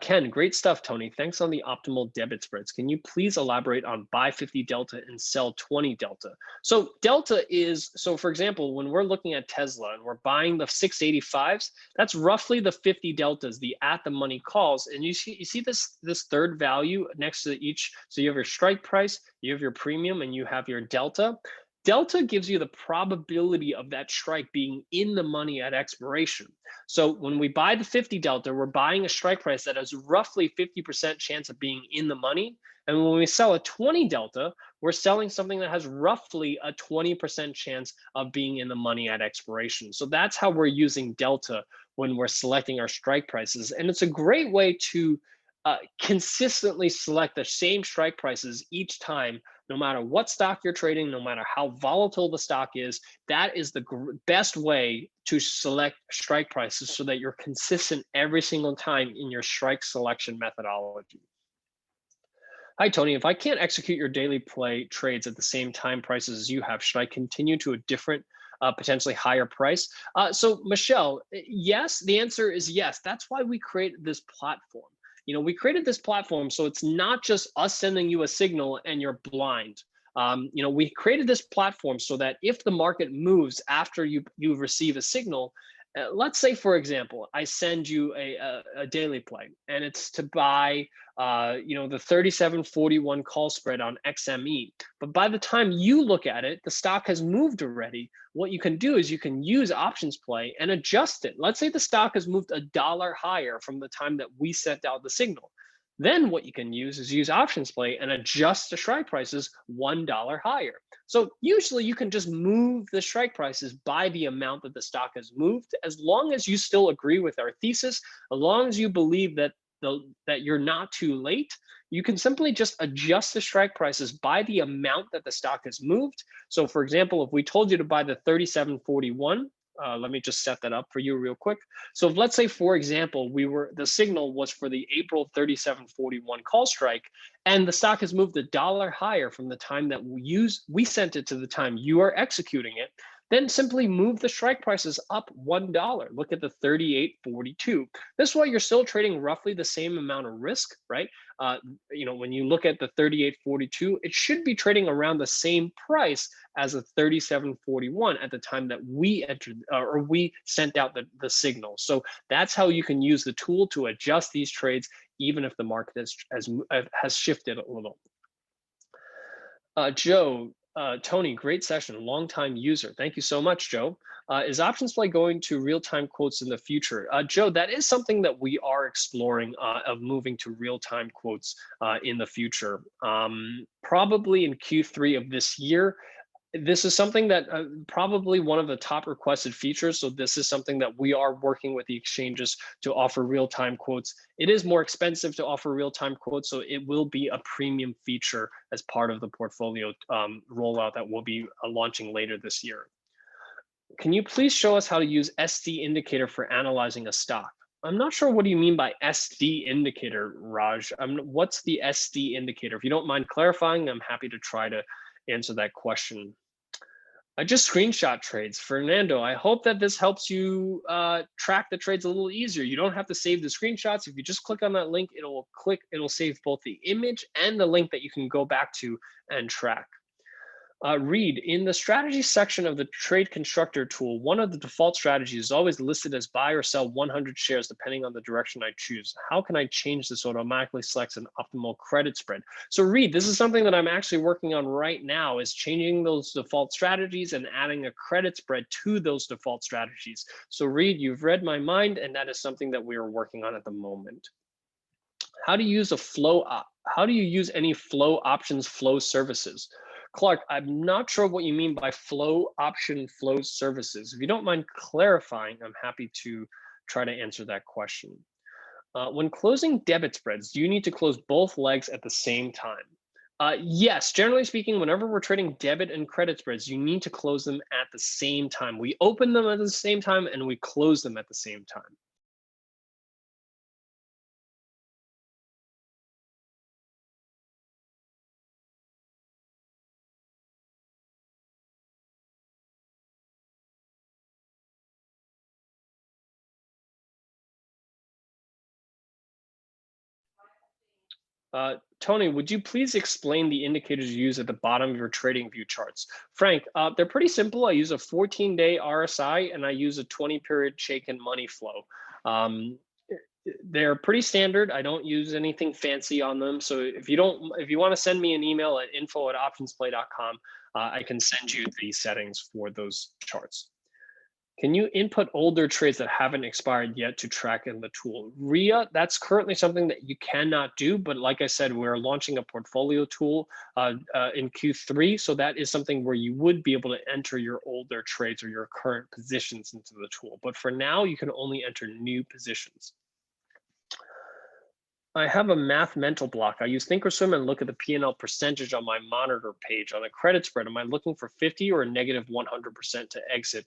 Ken, great stuff, Tony. Thanks on the optimal debit spreads. Can you please elaborate on buy 50 delta and sell 20 delta? So delta is, so for example, when we're looking at Tesla and we're buying the 685s, that's roughly the 50 deltas, the at the money calls. And you see this third value next to each. So you have your strike price, you have your premium, and you have your delta. Delta gives you the probability of that strike being in the money at expiration. So when we buy the 50 delta, we're buying a strike price that has roughly 50% chance of being in the money. And when we sell a 20 delta, we're selling something that has roughly a 20% chance of being in the money at expiration. So that's how we're using delta when we're selecting our strike prices. And it's a great way to consistently select the same strike prices each time, no matter what stock you're trading, no matter how volatile the stock is. That is the best way to select strike prices so that you're consistent every single time in your strike selection methodology. Hi, Tony. If I can't execute your daily play trades at the same time prices as you have, should I continue to a different, potentially higher price? So, Michelle, yes, the answer is yes. That's why we created this platform. We created this platform so it's not just us sending you a signal and you're blind. We created this platform so that if the market moves after you receive a signal, let's say, for example, I send you a daily play and it's to buy, the 37.41 call spread on XME. But by the time you look at it, the stock has moved already. What you can do is you can use OptionsPlay and adjust it. Let's say the stock has moved $1 higher from the time that we sent out the signal. Then what you can use is use OptionsPlay and adjust the strike prices $1 higher. So usually you can just move the strike prices by the amount that the stock has moved, as long as you still agree with our thesis, as long as you believe that you're not too late. You can simply just adjust the strike prices by the amount that the stock has moved. So for example, if we told you to buy the 37.41, let me just set that up for you real quick. So if, let's say, for example, the signal was for the April 37.41 call strike, and the stock has moved $1 higher from the time that we sent it to the time you are executing it, then simply move the strike prices up $1. Look at the 38.42. This way you're still trading roughly the same amount of risk, right? When you look at the 38.42, it should be trading around the same price as a 37.41 at the time that we entered or we sent out the signal. So that's how you can use the tool to adjust these trades, even if the market has shifted a little. Joe, Tony, great session, longtime user. Thank you so much, Joe. Is OptionsPlay going to real-time quotes in the future? Joe, that is something that we are exploring, of moving to real-time quotes in the future. Probably in Q3 of this year. This is something that probably one of the top requested features. So this is something that we are working with the exchanges to offer real-time quotes. It is more expensive to offer real-time quotes, so it will be a premium feature as part of the portfolio rollout that we'll be launching later this year. Can you please show us how to use SD indicator for analyzing a stock? I'm not sure what do you mean by SD indicator, Raj. What's the SD indicator? If you don't mind clarifying, I'm happy to try to answer that question. I just screenshot trades. Fernando, I hope that this helps you track the trades a little easier. You don't have to save the screenshots. If you just click on that link, it'll save both the image and the link that you can go back to and track. Read, in the strategy section of the trade constructor tool, one of the default strategies is always listed as buy or sell 100 shares depending on the direction I choose. How can I change this so it automatically selects an optimal credit spread? So Read, this is something that I'm actually working on right now, is changing those default strategies and adding a credit spread to those default strategies. So Read, you've read my mind, and that is something that we are working on at the moment. How do you use how do you use any flow options flow services? Clark, I'm not sure what you mean by flow services. If you don't mind clarifying, I'm happy to try to answer that question. When closing debit spreads, do you need to close both legs at the same time? Yes, generally speaking, whenever we're trading debit and credit spreads, you need to close them at the same time. We open them at the same time and we close them at the same time. Tony, would you please explain the indicators you use at the bottom of your trading view charts? Frank, they're pretty simple. I use a 14-day RSI and I use a 20-period shaken money flow. They're pretty standard. I don't use anything fancy on them. So if you want to send me an email at info@optionsplay.com, I can send you the settings for those charts. Can you input older trades that haven't expired yet to track in the tool? RIA, that's currently something that you cannot do, but like I said, we're launching a portfolio tool in Q3, so that is something where you would be able to enter your older trades or your current positions into the tool. But for now, you can only enter new positions. I have a math mental block. I use thinkorswim and look at the P&L percentage on my monitor page. On a credit spread, am I looking for 50 or negative 100% to exit?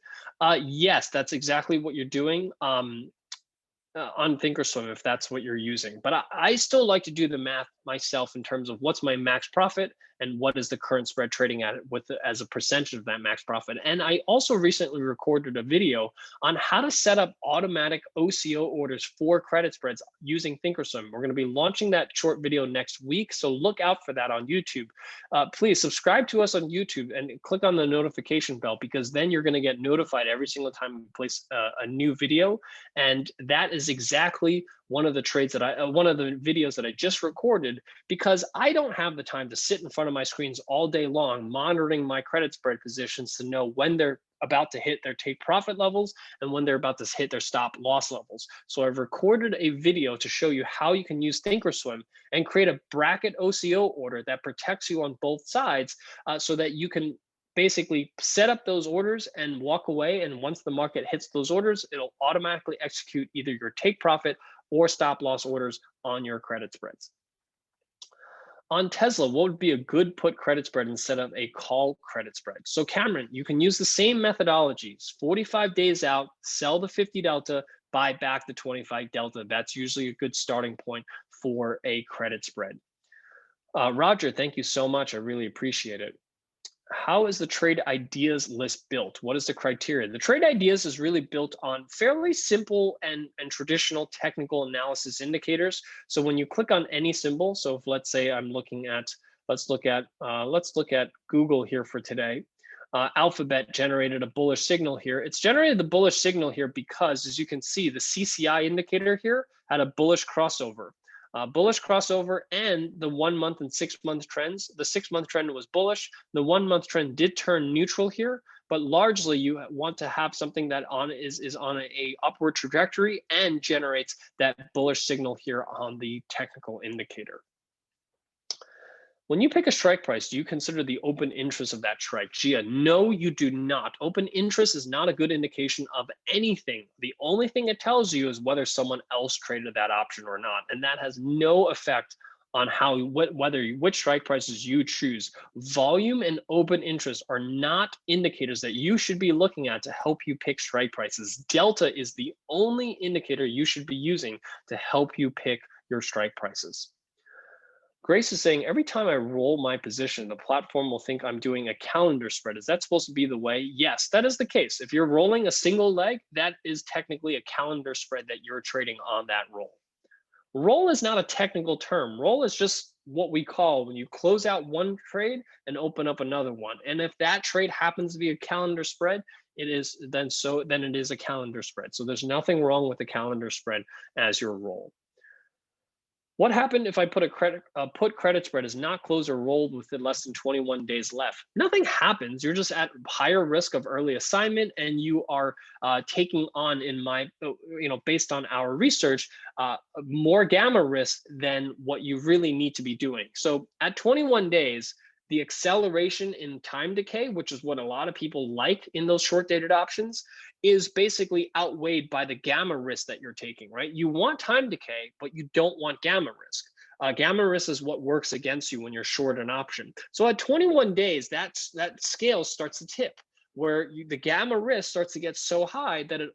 Yes, that's exactly what you're doing. On thinkorswim, if that's what you're using. But I still like to do the math myself in terms of what's my max profit and what is the current spread trading at as a percentage of that max profit. And I also recently recorded a video on how to set up automatic OCO orders for credit spreads using thinkorswim. We're going to be launching that short video next week, so look out for that on YouTube. Please subscribe to us on YouTube and click on the notification bell, because then you're going to get notified every single time we place a new video. And that is exactly one of the videos that I just recorded, because I don't have the time to sit in front of my screens all day long monitoring my credit spread positions to know when they're about to hit their take profit levels and when they're about to hit their stop loss levels. So I've recorded a video to show you how you can use thinkorswim and create a bracket OCO order that protects you on both sides, so that you can basically set up those orders and walk away. And once the market hits those orders, it'll automatically execute either your take profit or stop loss orders on your credit spreads. On Tesla, what would be a good put credit spread instead of a call credit spread? So Cameron, you can use the same methodologies. 45 days out, sell the 50 delta, buy back the 25 delta. That's usually a good starting point for a credit spread. Roger, thank you so much. I really appreciate it. How is the trade ideas list built? What is the criteria? The trade ideas is really built on fairly simple and traditional technical analysis indicators. So when you click on any symbol, so if let's say I'm looking at, let's look at Google here for today. Alphabet generated a bullish signal here. It's generated the bullish signal here because, as you can see, the CCI indicator here had a bullish crossover. And the 1 month and 6 month trends. The 6 month trend was bullish. The 1 month trend did turn neutral here, but largely you want to have something that is on a upward trajectory and generates that bullish signal here on the technical indicator. When you pick a strike price, do you consider the open interest of that strike? Gia, no, you do not. Open interest is not a good indication of anything. The only thing it tells you is whether someone else traded that option or not. And that has no effect on which strike prices you choose. Volume and open interest are not indicators that you should be looking at to help you pick strike prices. Delta is the only indicator you should be using to help you pick your strike prices. Grace is saying, every time I roll my position, the platform will think I'm doing a calendar spread. Is that supposed to be the way? Yes, that is the case. If you're rolling a single leg, that is technically a calendar spread that you're trading on that roll. Roll is not a technical term. Roll is just what we call when you close out one trade and open up another one. And if that trade happens to be a calendar spread, then it is a calendar spread. So there's nothing wrong with the calendar spread as your roll. What happened if I put a put credit spread is not closed or rolled within less than 21 days left? Nothing happens. You're just at higher risk of early assignment, and you are taking on, based on our research, more gamma risk than what you really need to be doing. So at 21 days, the acceleration in time decay, which is what a lot of people like in those short dated options, is basically outweighed by the gamma risk that you're taking, right? You want time decay, but you don't want gamma risk. Gamma risk is what works against you when you're short an option. So at 21 days, that scale starts to tip, where the gamma risk starts to get so high that it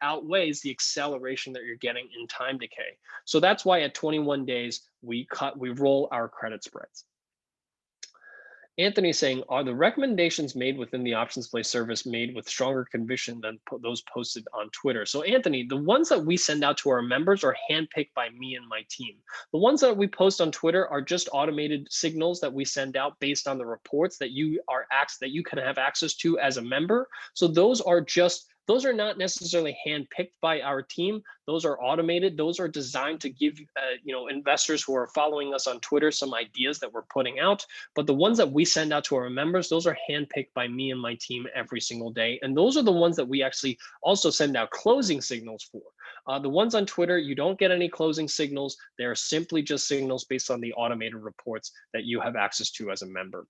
outweighs the acceleration that you're getting in time decay. So that's why at 21 days, we roll our credit spreads. Anthony saying, are the recommendations made within the OptionsPlay service made with stronger conviction than those posted on Twitter? So Anthony, the ones that we send out to our members are handpicked by me and my team. The ones that we post on Twitter are just automated signals that we send out based on the reports that you can have access to as a member. So those are not necessarily handpicked by our team. Those are automated. Those are designed to give investors who are following us on Twitter some ideas that we're putting out. But the ones that we send out to our members, those are handpicked by me and my team every single day. And those are the ones that we actually also send out closing signals for. The ones on Twitter, you don't get any closing signals. They're simply just signals based on the automated reports that you have access to as a member.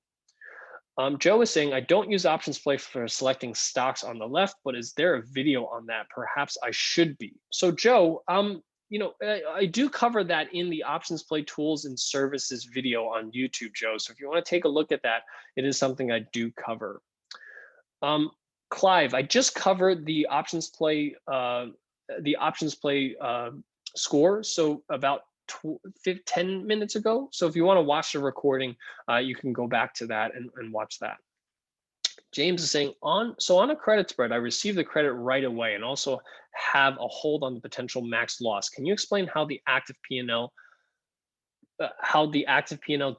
Joe is saying, I don't use OptionsPlay for selecting stocks on the left, but is there a video on that? Perhaps I should be. So Joe, I do cover that in the OptionsPlay tools and services video on YouTube, Joe. So if you want to take a look at that, it is something I do cover. Clive, I just covered the OptionsPlay score. So about 10 minutes ago. So if you want to watch the recording, you can go back to that and watch that. James is saying, on a credit spread, I received the credit right away and also have a hold on the potential max loss. Can you explain how the active P&L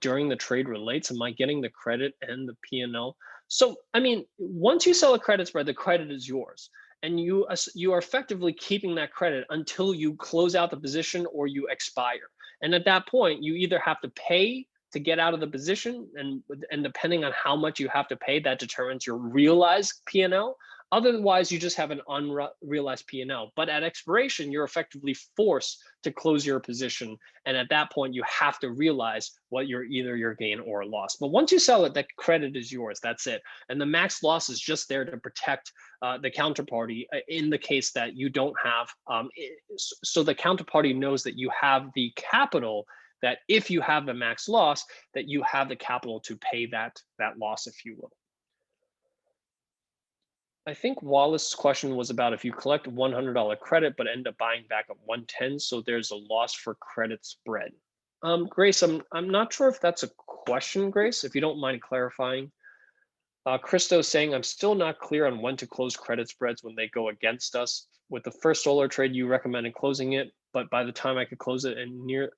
during the trade relates? Am I getting the credit and the P&L? So, I mean, once you sell a credit spread, the credit is yours. And you are effectively keeping that credit until you close out the position or you expire. And at that point, you either have to pay to get out of the position, and depending on how much you have to pay, that determines your realized P&L. Otherwise, you just have an unrealized P&L. But at expiration, you're effectively forced to close your position. And at that point, you have to realize what either your gain or loss. But once you sell it, that credit is yours. That's it. And the max loss is just there to protect the counterparty in the case that you don't have. So the counterparty knows that you have the capital, that if you have the max loss, that you have the capital to pay that loss, if you will. I think Wallace's question was about if you collect $100 credit but end up buying back at 110, so there's a loss for credit spread. Grace, I'm not sure if that's a question, Grace, if you don't mind clarifying. Christo saying, I'm still not clear on when to close credit spreads when they go against us. With the first solar trade, you recommended closing it, but by the time I could close it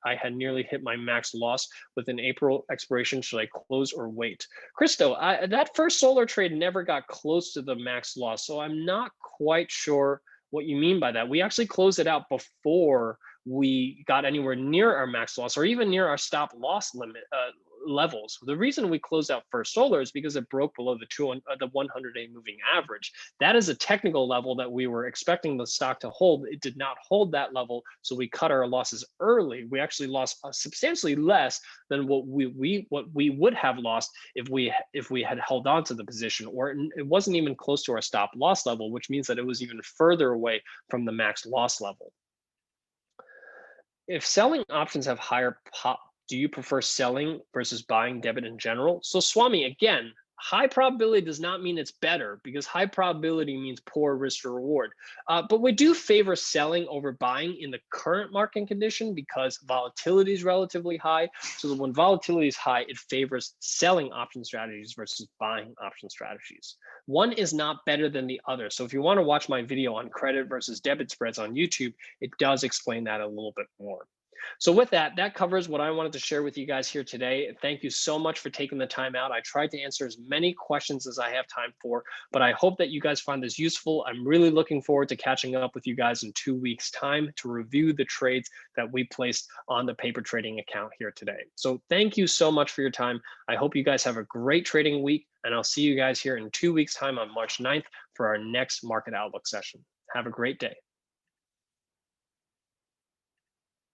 I had nearly hit my max loss with an April expiration. Should I close or wait? Christo, that first solar trade never got close to the max loss, so I'm not quite sure what you mean by that. We actually closed it out before we got anywhere near our max loss or even near our stop loss limit levels. The reason we closed out First Solar is because it broke below the 100-day moving average. That is a technical level that we were expecting the stock to hold. It did not hold that level, so we cut our losses early. We actually lost substantially less than what we would have lost if we had held on to the position, or it wasn't even close to our stop loss level, which means that it was even further away from the max loss level. If selling options have higher pop, do you prefer selling versus buying debit in general? So Swami, again, high probability does not mean it's better, because high probability means poor risk to reward. But we do favor selling over buying in the current market condition because volatility is relatively high. So that when volatility is high, it favors selling option strategies versus buying option strategies. One is not better than the other. So if you want to watch my video on credit versus debit spreads on YouTube, it does explain that a little bit more. So with that, that covers what I wanted to share with you guys here today. Thank you so much for taking the time out. I tried to answer as many questions as I have time for, but I hope that you guys find this useful. I'm really looking forward to catching up with you guys in 2 weeks' time to review the trades that we placed on the paper trading account here today. So thank you so much for your time. I hope you guys have a great trading week, and I'll see you guys here in 2 weeks' time on March 9th for our next market outlook session. Have a great day.